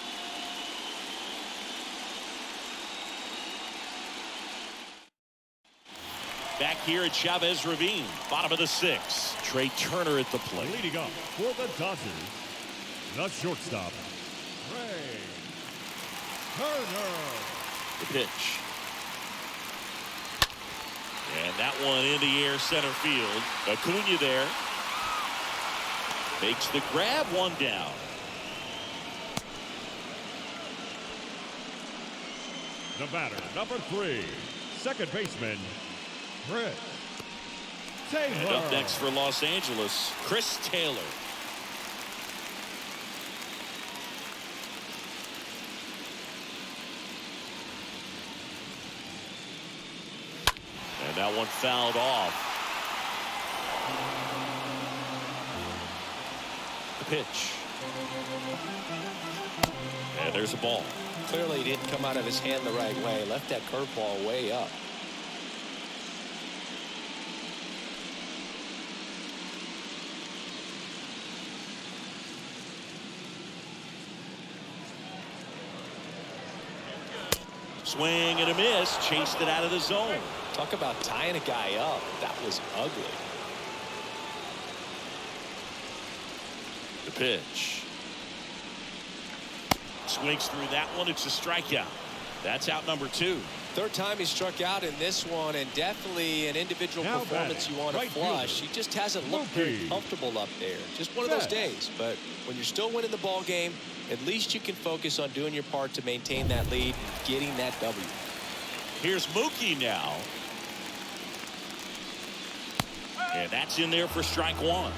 Back here at Chavez Ravine, bottom of the 6th. Trey Turner at the plate. Leading up for the Dodgers, the shortstop, Trey Turner. The pitch. And that one in the air, center field. Acuna there. Makes the grab, 1 down. The batter, number 3, second baseman, Chris Taylor. And up next for Los Angeles, Chris Taylor. And that one fouled off. The pitch. And there's a ball. Clearly didn't come out of his hand the right way. Left that curveball way up. Swing and a miss. Chased it out of the zone. Talk about tying a guy up. That was ugly. The pitch. Swings through that one. It's a strikeout. That's out number 2. Third time he struck out in this one, and definitely an individual Now performance batting, you want to right flush. fielder, He just hasn't looked very Mookie comfortable up there. Just one of those Betts. days. But when you're still winning the ball game, at least you can focus on doing your part to maintain that lead, getting that W. Here's Mookie now. And that's in there for strike 1.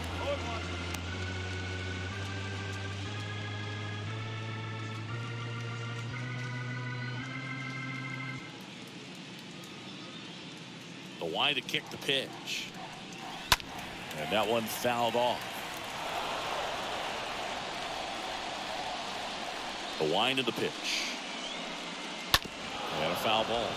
The wide to kick the pitch. And that one fouled off. The wind of the pitch. And a foul ball.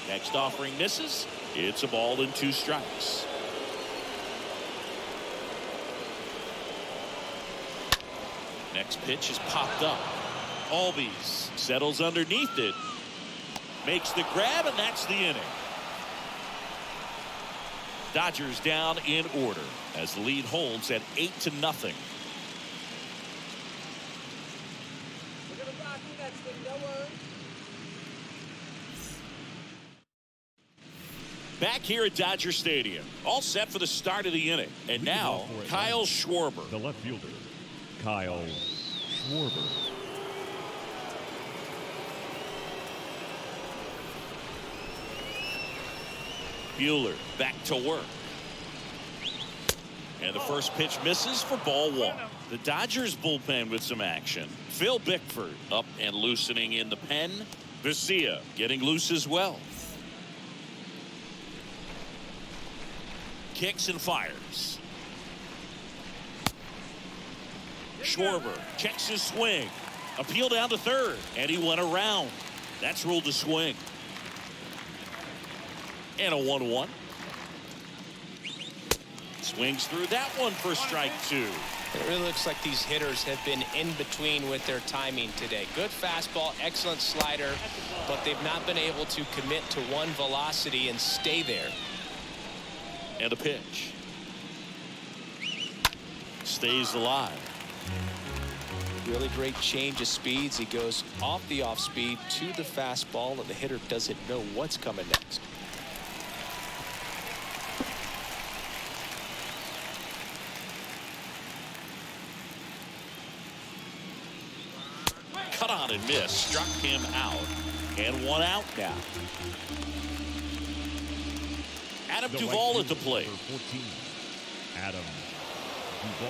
Next offering misses. It's a ball and 2 strikes. Next pitch is popped up. Albies settles underneath it. Makes the grab, and that's the inning. Dodgers down in order as the lead holds at 8-0. Back here at Dodger Stadium, all set for the start of the inning. And now, Kyle Schwarber. The left fielder, Kyle Schwarber. Buehler back to work. And the first pitch misses for ball 1. The Dodgers bullpen with some action. Phil Bickford up and loosening in the pen. Vesia getting loose as well. Kicks and fires. Schwarber checks his swing. Appeal down to third, and he went around. That's ruled a swing. And a 1-1. Swings through that one for strike 2. It really looks like these hitters have been in between with their timing today. Good fastball, excellent slider, but they've not been able to commit to one velocity and stay there. And a pitch. stays alive. Really great change of speeds. He goes off the off speed to the fastball, and the hitter doesn't know what's coming next. Cut on and miss. Struck him out. And one out now. Adam Duvall at the plate. 14. Adam Duvall.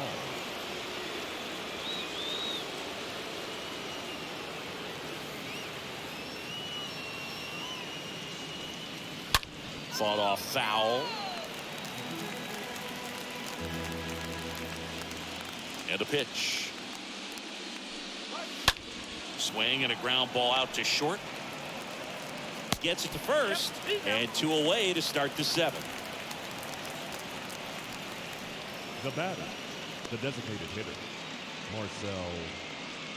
Fought off foul. And a pitch. Swing and a ground ball out to short. Gets it to first. And 2 away to start the 7th. The batter, the designated hitter, Marcell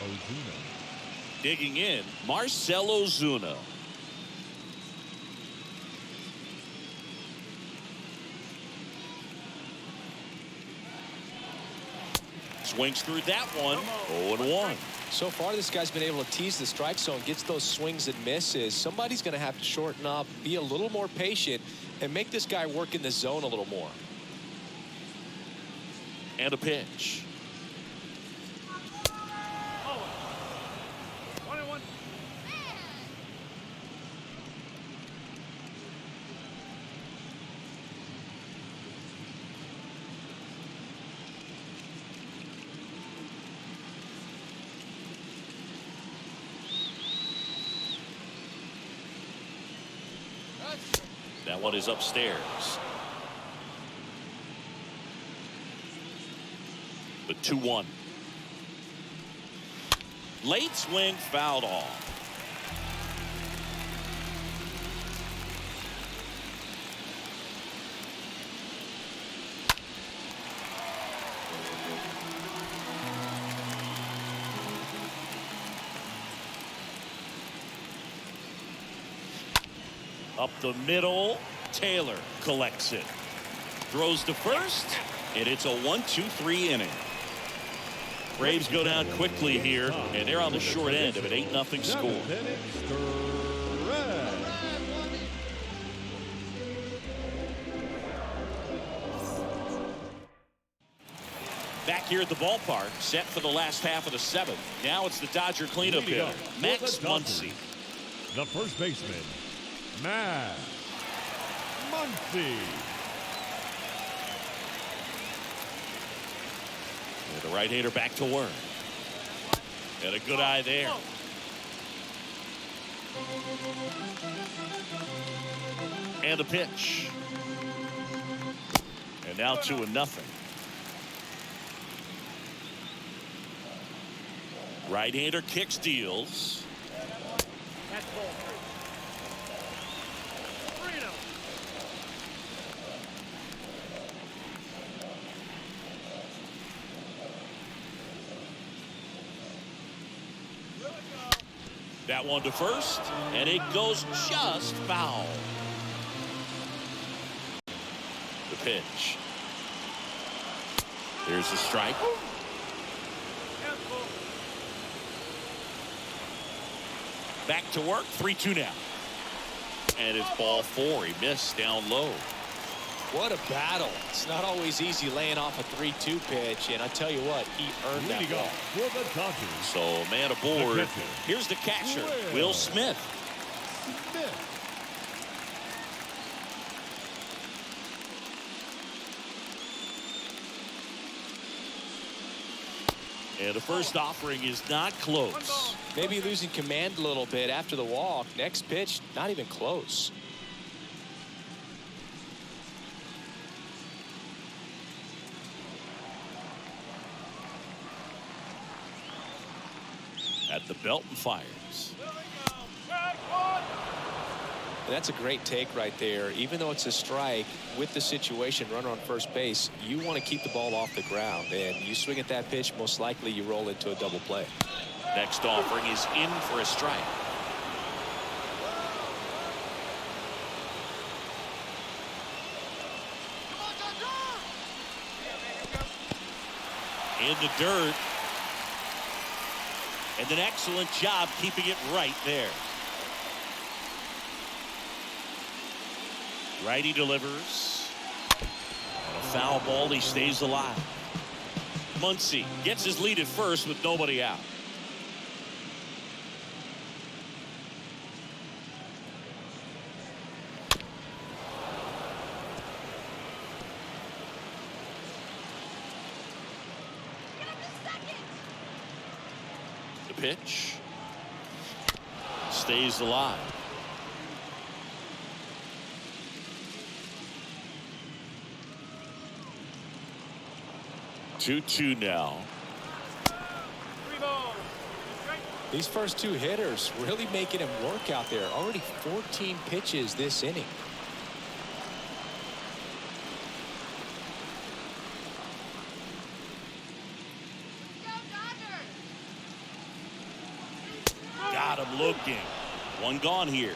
Ozuna. Digging in, Marcell Ozuna. Swings through that one. 0-1. So far, this guy's been able to tease the strike zone, gets those swings and misses. Somebody's going to have to shorten up, be a little more patient, and make this guy work in the zone a little more. And a pitch. 1-1. That one is upstairs. The 2-1. Late swing fouled off. Up the middle, Taylor collects it. Throws to first, and it's a 1-2-3 inning. Braves go down quickly here, and they're on the short end of an 8-0 score. Back here at the ballpark, set for the last half of the 7th. Now it's the Dodger cleanup hitter, Max Muncy. The first baseman, Max Muncy. And the right-hander back to work. And a good eye there. And a pitch. And now 2-0. Right-hander kicks, deals. That's ball 3. 3-0. That one to first, and it goes just foul. The pitch. There's the strike. Back to work, 3-2 now. And it's ball 4. He missed down low. What a battle. It's not always easy laying off a 3-2 pitch, and I tell you what, he earned that ball. For the Dodgers, So man aboard. Here's the catcher, Will Smith. And the first offering is not close. Maybe losing command a little bit after the walk. Next pitch, not even close. At the belt and fires. And that's a great take right there. Even though it's a strike, with the situation, runner on first base, you want to keep the ball off the ground. And you swing at that pitch, most likely you roll into a double play. Next offering is in for a strike. in the dirt. And an excellent job keeping it right there. Righty delivers. And a foul ball. He stays alive. Muncy gets his lead at first with nobody out. The pitch stays alive. Two now. These first two hitters really making him work out there. Already 14 pitches this inning. Got him looking. One gone here.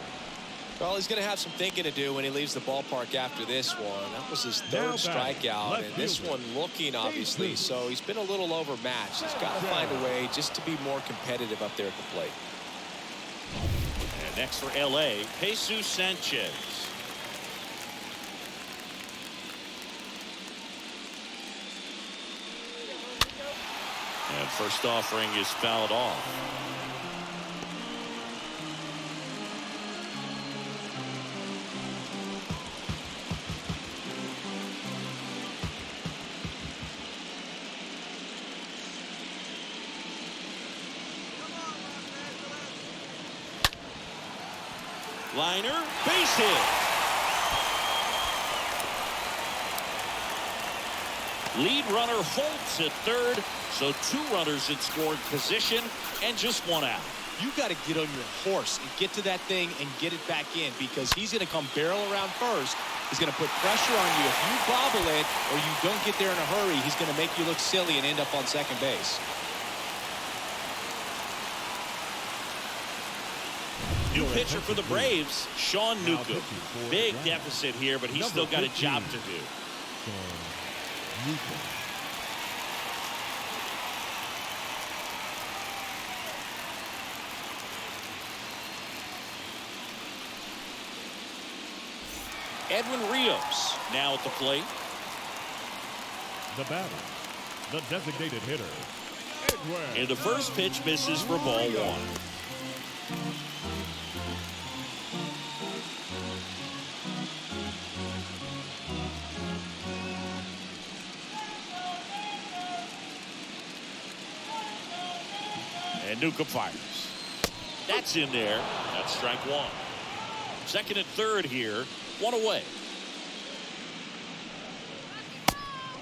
Well, he's going to have some thinking to do when he leaves the ballpark after this one. That was his third strikeout, and this one looking, obviously, so he's been a little overmatched. He's got to find a way just to be more competitive up there at the plate. And next for L.A., Jesus Sanchez. And first offering is fouled off. Liner, base hit. Lead runner holds at third, so two runners in scoring position and just one out. You got to get on your horse and get to that thing and get it back in, because he's going to come barrel around first. He's going to put pressure on you. If you bobble it or you don't get there in a hurry, he's going to make you look silly and end up on second base. New pitcher for the Braves, Sean Newcomb. Big deficit here, but he's still got a job to do. Edwin Rios now at the plate. The batter, the designated hitter, Edwin. And the first pitch misses for ball one. And Newcomb fires. That's in there. That's strike one. Second and third here. One away.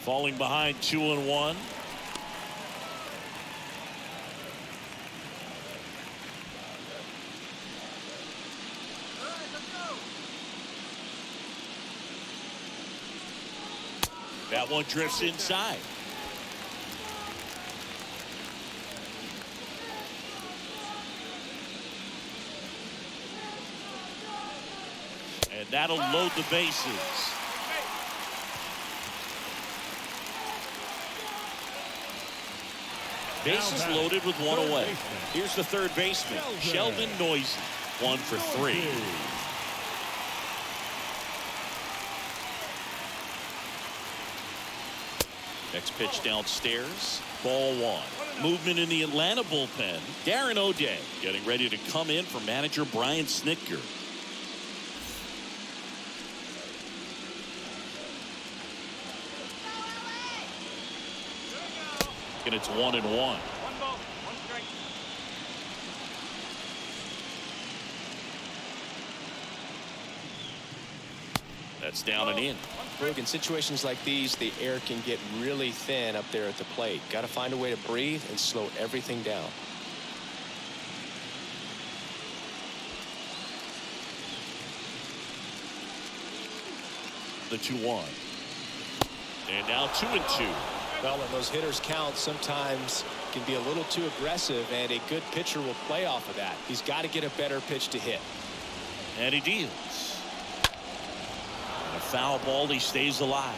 Falling behind 2-1. That one drifts inside. And that'll load the bases. Bases loaded with one away. Here's the third baseman, Sheldon Noisy. 1 for 3. Next pitch downstairs. Ball one. Movement in the Atlanta bullpen. Darren O'Day getting ready to come in for manager Brian Snitker. And it's 1-1. One ball, one strike. That's down and in. Look, in situations like these, the air can get really thin up there at the plate. Got to find a way to breathe and slow everything down. The 2-1. And now 2-2. Well, when those hitters count, sometimes can be a little too aggressive, and a good pitcher will play off of that. He's got to get a better pitch to hit. And he deals. And a foul ball. He stays alive.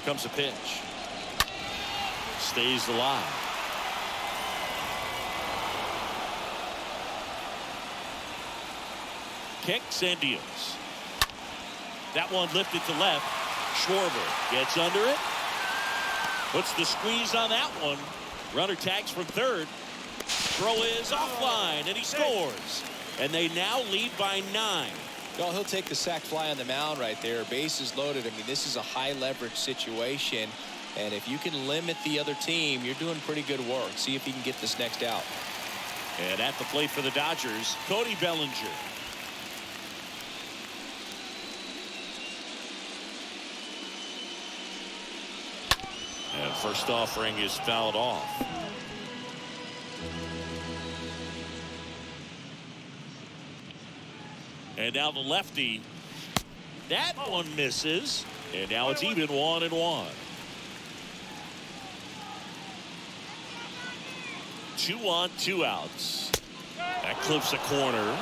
comes a pitch. Stays alive. Kicks and deals. That one lifted to left. Schwarber gets under it. Puts the squeeze on that one. Runner tags from third. Throw is offline, and he scores. And they now lead by 9. Well, he'll take the sac fly on the mound right there. Bases loaded. I mean, this is a high leverage situation. And if you can limit the other team, you're doing pretty good work. See if you can get this next out. And at the plate for the Dodgers, Cody Bellinger. And first offering is fouled off. And now the lefty. That one misses. And now it's even 1-1. 2 on, 2 outs. That clips a corner.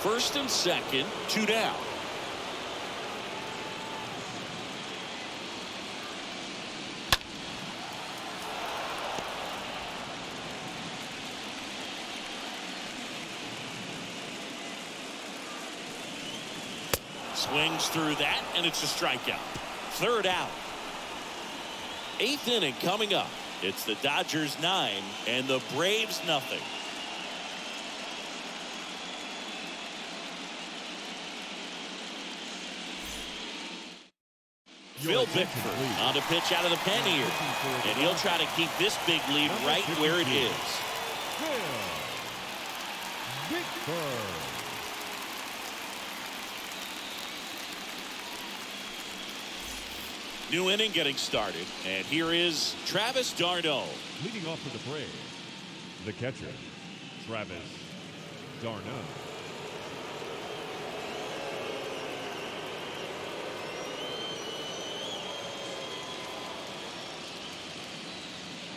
First and second, 2 down. Swings through that, and it's a strikeout. 3rd out. 8th inning coming up. It's the Dodgers 9 and the Braves nothing. Phil Bickford on the pitch out of the pen here. And he'll try to keep this big lead right where it is. Bickford. New inning getting started. And here is Travis d'Arnaud. Leading off for the Braves, the catcher, Travis d'Arnaud.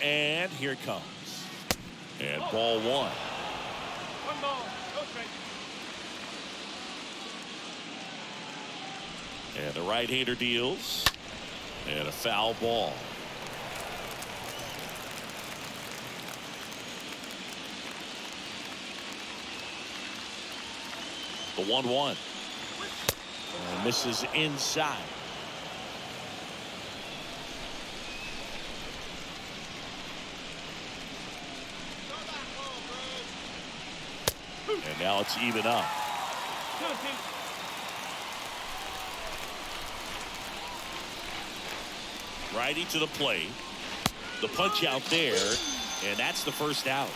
And here it comes. And ball 1. 1 ball, no strike. And the right-hander deals. And a foul ball. The 1-1. And misses inside. And now it's even up. 2-2. Righty to the plate. The punch out there. And that's the first out.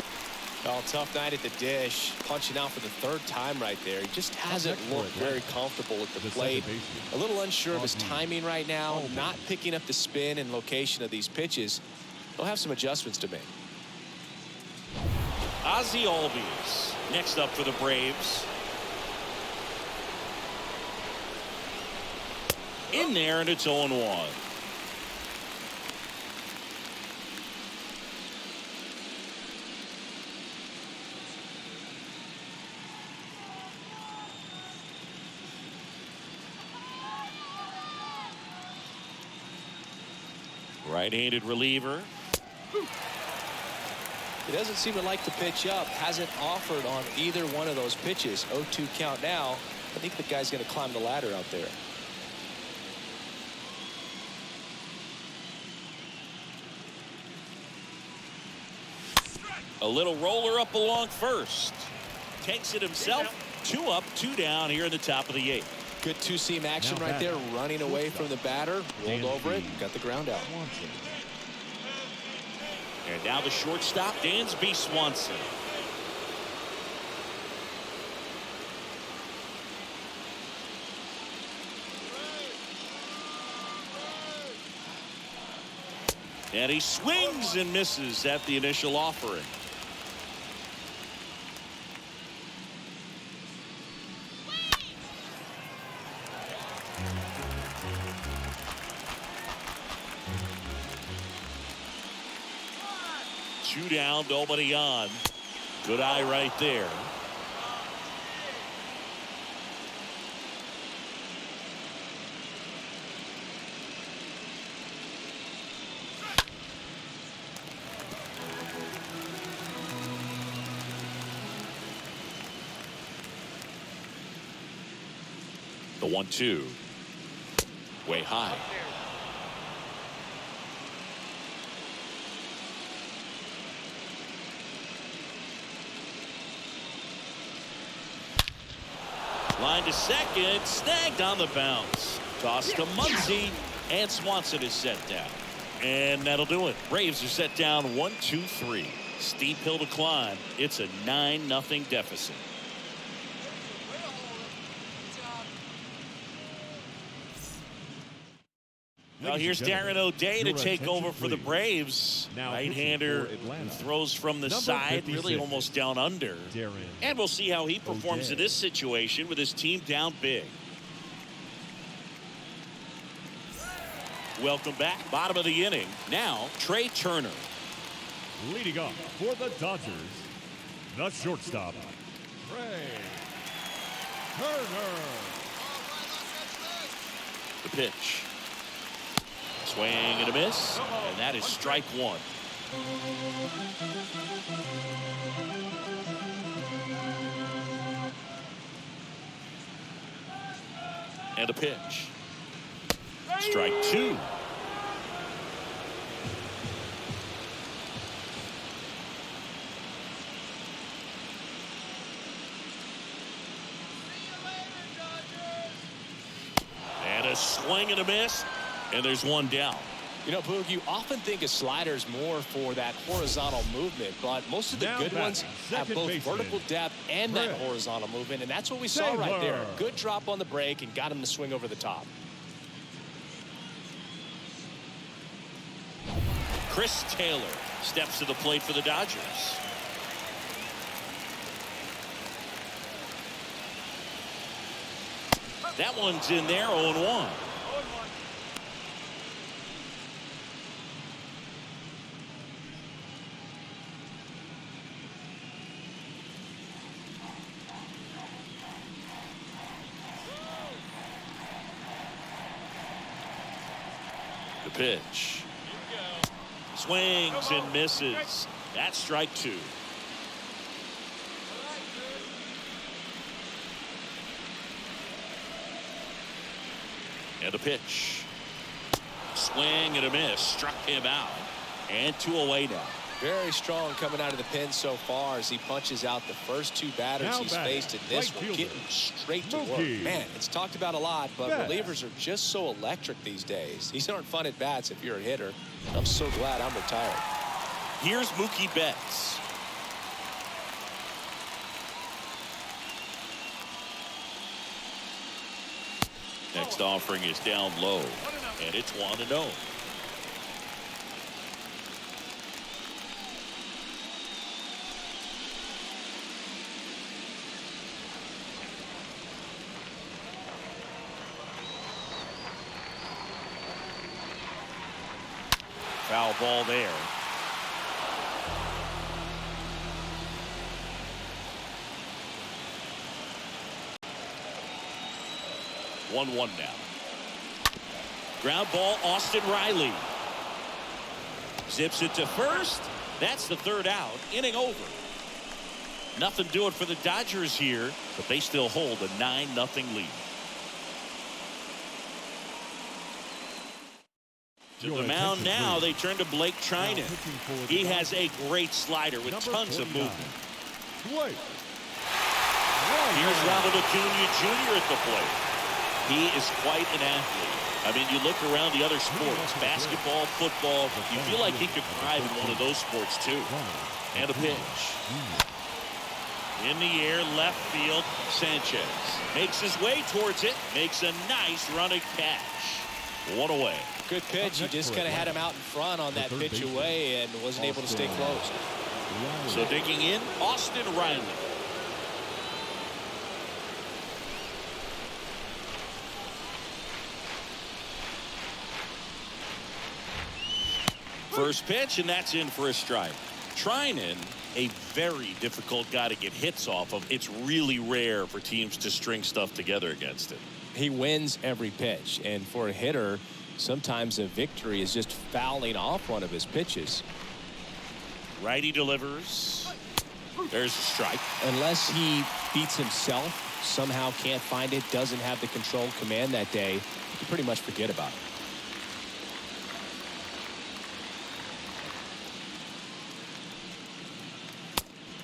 Well, tough night at the dish. Punching out for the 3rd time right there. He just hasn't looked very comfortable at the plate. A little unsure of his timing right now. Not picking up the spin and location of these pitches. He'll have some adjustments to make. Ozzie Albies next up for the Braves. In there, and it's 0-1. Right-handed reliever. He doesn't seem to like to pitch up. Hasn't offered on either one of those pitches. 0-2 count now. I think the guy's going to climb the ladder out there. A little roller up along first. Takes it himself. 2 up, 2 down here in the top of the 8th. Good two-seam action right there. Running away from the batter. Rolled over it. Got the ground out. And now the shortstop, Dansby Swanson. And he swings and misses at the initial offering. Two down, nobody on. Good eye right there. The 1-2. Way high. Line to second, snagged on the bounce. Toss to Muncy, and Swanson is set down. And that'll do it. Braves are set down 1-2-3. Steep hill to climb. It's a 9-0 deficit. Well, here's Darren O'Day to take over for the Braves. Right-hander who throws from the side, really almost down under. And we'll see how he performs in this situation with his team down big. Welcome back. Bottom of the inning. Now, Trey Turner. Leading off for the Dodgers, the shortstop, Trey Turner. The pitch. Swing and a miss, and that is strike one. And a pitch. Strike two. And a swing and a miss. And there's one down. You know, Boog, you often think of sliders more for that horizontal movement, but most of the good ones have both vertical depth and that horizontal movement, and that's what we saw right there. Good drop on the break and got him to swing over the top. Chris Taylor steps to the plate for the Dodgers. That one's in there, 0-1. The pitch. Swings and misses. That's strike two. And a pitch. Swing and a miss. Struck him out. And 2 away now. Very strong coming out of the pen so far as he punches out the first 2 batters he's faced in this one, getting straight to work. Man, it's talked about a lot, but relievers are just so electric these days. These aren't fun at bats if you're a hitter. I'm so glad I'm retired. Here's Mookie Betts. Next offering is down low, and it's 1-0. Foul ball there. One now. Ground ball, Austin Riley. Zips it to first. That's the 3rd out. Inning over. Nothing doing for the Dodgers here, but they still hold a 9-0 lead. To the mound now, they turn to Blake Trinan. He has a great slider with tons of movement. Here's Ronald Acuna Jr. at the plate. He is quite an athlete. I mean, you look around the other sports, basketball, football, you feel like he could thrive in one of those sports too. And a pitch. In the air, left field, Sanchez makes his way towards it, makes a nice running catch. 1 away. Good pitch. He just kind of had him out in front on that pitch away and wasn't able to stay close. So digging in, Austin Riley. First pitch, and that's in for a strike. Trinan, a very difficult guy to get hits off of. It's really rare for teams to string stuff together against him. He wins every pitch, and for a hitter, sometimes a victory is just fouling off one of his pitches. Righty delivers. There's a strike. Unless he beats himself somehow can't find it, doesn't have the control command that day, you can pretty much forget about it.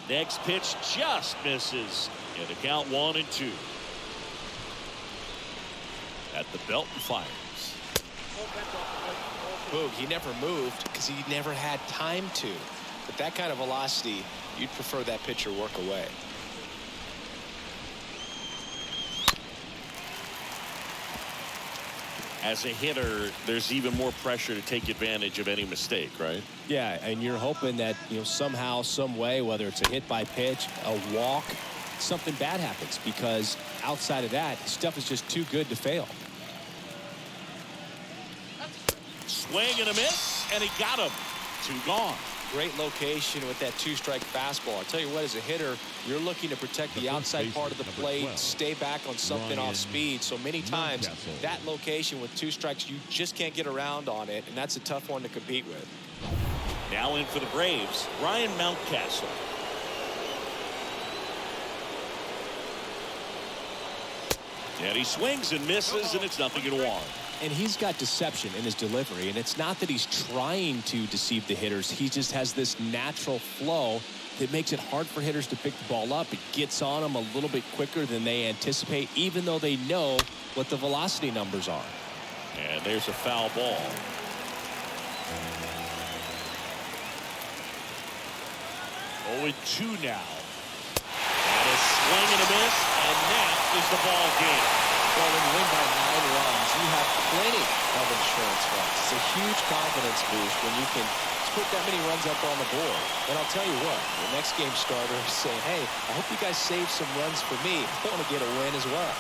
Next pitch just misses. And the count 1-2. At the belt and fires. Boog, he never moved because he never had time to. But that kind of velocity, you'd prefer that pitcher work away. As a hitter, there's even more pressure to take advantage of any mistake, right? Yeah, and you're hoping that, somehow, some way, whether it's a hit by pitch, a walk, something bad happens, because outside of that, stuff is just too good to fail. Swing and a miss, and he got him. 2 gone. Great location with that 2-strike fastball. I'll tell you what, as a hitter, you're looking to protect the outside part of the plate, stay back on something off speed. So many times, that location with 2 strikes, you just can't get around on it, and that's a tough one to compete with. Now in for the Braves, Ryan Mountcastle. And he swings and misses, and it's 0-1. And he's got deception in his delivery, and it's not that he's trying to deceive the hitters. He just has this natural flow that makes it hard for hitters to pick the ball up. It gets on them a little bit quicker than they anticipate, even though they know what the velocity numbers are. And there's a foul ball. 0-2 now. And a swing and a miss, and that is the ball game. Well, when you win by 9 runs, you have plenty of insurance runs. It's a huge confidence boost when you can put that many runs up on the board. And I'll tell you what, the next game starter is saying, hey, I hope you guys save some runs for me. I want to get a win as well.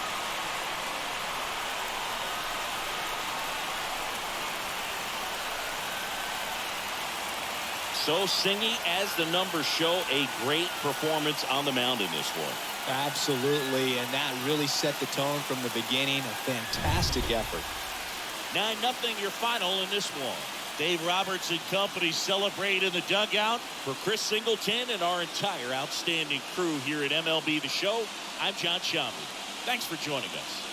So Singy, as the numbers show, a great performance on the mound in this one. Absolutely, and that really set the tone from the beginning. A fantastic effort. 9-0 your final in this one. Dave Roberts and company celebrate in the dugout. For Chris Singleton and our entire outstanding crew here at MLB The Show, I'm John Shambi. Thanks for joining us.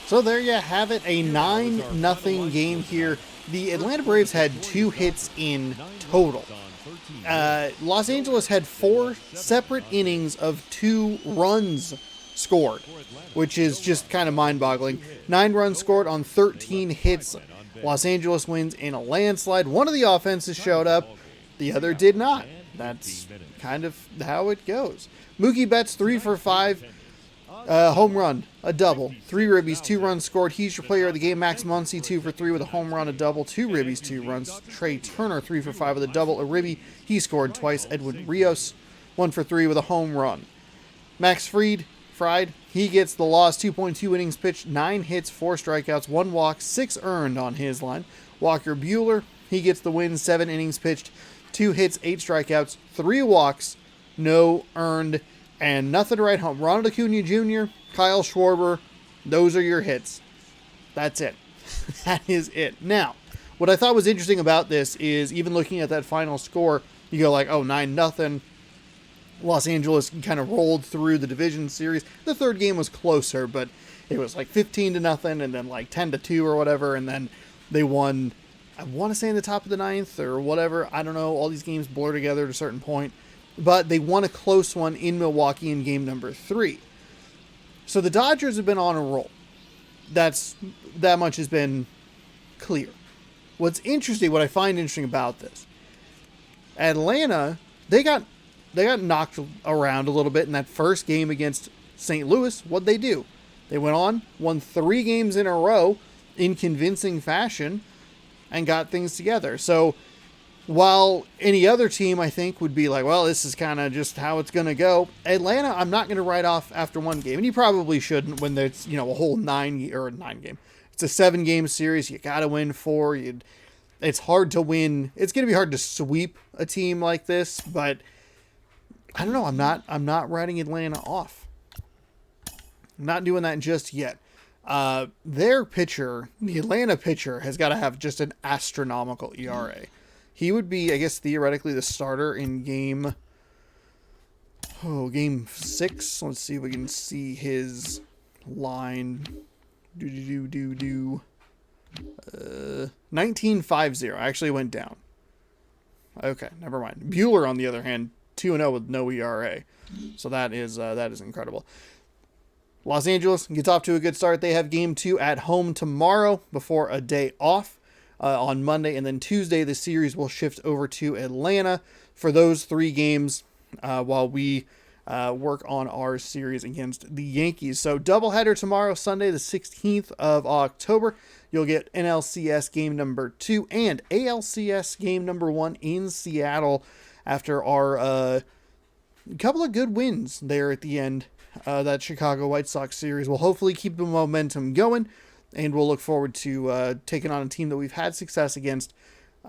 So there you have it, a 9-0 game here. The Atlanta Braves had 2 hits in total. Los Angeles had 4 separate innings of 2 runs scored, which is just kind of mind-boggling. 9 runs scored on 13 hits. Los Angeles wins in a landslide. One of the offenses showed up, the other did not. That's kind of how it goes. Mookie Betts 3 for 5. Home run, a double, 3 ribbies, 2 runs scored. He's your player of the game. Max Muncy 2 for 3 with a home run, a double, 2 ribbies, 2 runs. Trey Turner 3 for 5 with a double, a ribby. He scored twice. Edwin Rios 1 for 3 with a home run. Max Fried, he gets the loss. 2.2 innings pitched, 9 hits, 4 strikeouts, 1 walk, 6 earned on his line. Walker Buehler, he gets the win. 7 innings pitched, 2 hits, 8 strikeouts, 3 walks, no earned. And nothing to write home. Ronald Acuna Jr., Kyle Schwarber, those are your hits. That's it. That is it. Now, what I thought was interesting about this is even looking at that final score, you go like, oh, 9-0. Los Angeles kind of rolled through the division series. The third game was closer, but it was like 15-0 and then like 10-2 or whatever. And then they won, I want to say in the top of the 9th or whatever. I don't know. All these games blur together at a certain point. But they won a close one in Milwaukee in game number 3. So the Dodgers have been on a roll. That much has been clear. What's interesting, what I find interesting about this, Atlanta, they got knocked around a little bit in that first game against St. Louis, what'd they do? They went on, won 3 games in a row in convincing fashion, and got things together. So while any other team, I think, would be like, well, this is kind of just how it's going to go, Atlanta, I'm not going to write off after 1 game. And you probably shouldn't when there's, a whole 9 game. It's a 7-game series. You got to win 4. It's hard to win. It's going to be hard to sweep a team like this, but I don't know. I'm not writing Atlanta off. I'm not doing that just yet. Their pitcher, the Atlanta pitcher, has got to have just an astronomical ERA. He would be, I guess, theoretically the starter in game 6. Let's see if we can see his line. 19.50. Actually went down. Okay, never mind. Bueller, on the other hand, 2-0 with no ERA. So that is incredible. Los Angeles gets off to a good start. They have game 2 at home tomorrow before a day off on Monday. And then Tuesday, the series will shift over to Atlanta for those 3 games while we work on our series against the Yankees. So doubleheader tomorrow, Sunday, the 16th of October. You'll get NLCS game number 2 and ALCS game number 1 in Seattle after our couple of good wins there at the end. That Chicago White Sox series will hopefully keep the momentum going, and we'll look forward to taking on a team that we've had success against,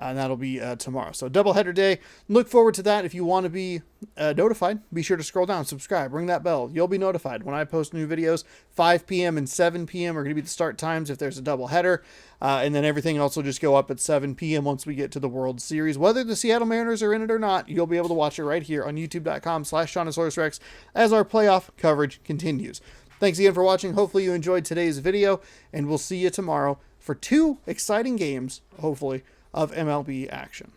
and that'll be tomorrow. So doubleheader day. Look forward to that. If you want to be notified, be sure to scroll down, subscribe, ring that bell. You'll be notified when I post new videos. 5 p.m. and 7 p.m. are going to be the start times if there's a doubleheader, and then everything else will just go up at 7 p.m. once we get to the World Series. Whether the Seattle Mariners are in it or not, you'll be able to watch it right here on youtube.com/SeanOsaurusRex as our playoff coverage continues. Thanks again for watching. Hopefully you enjoyed today's video, and we'll see you tomorrow for 2 exciting games, hopefully, of MLB action.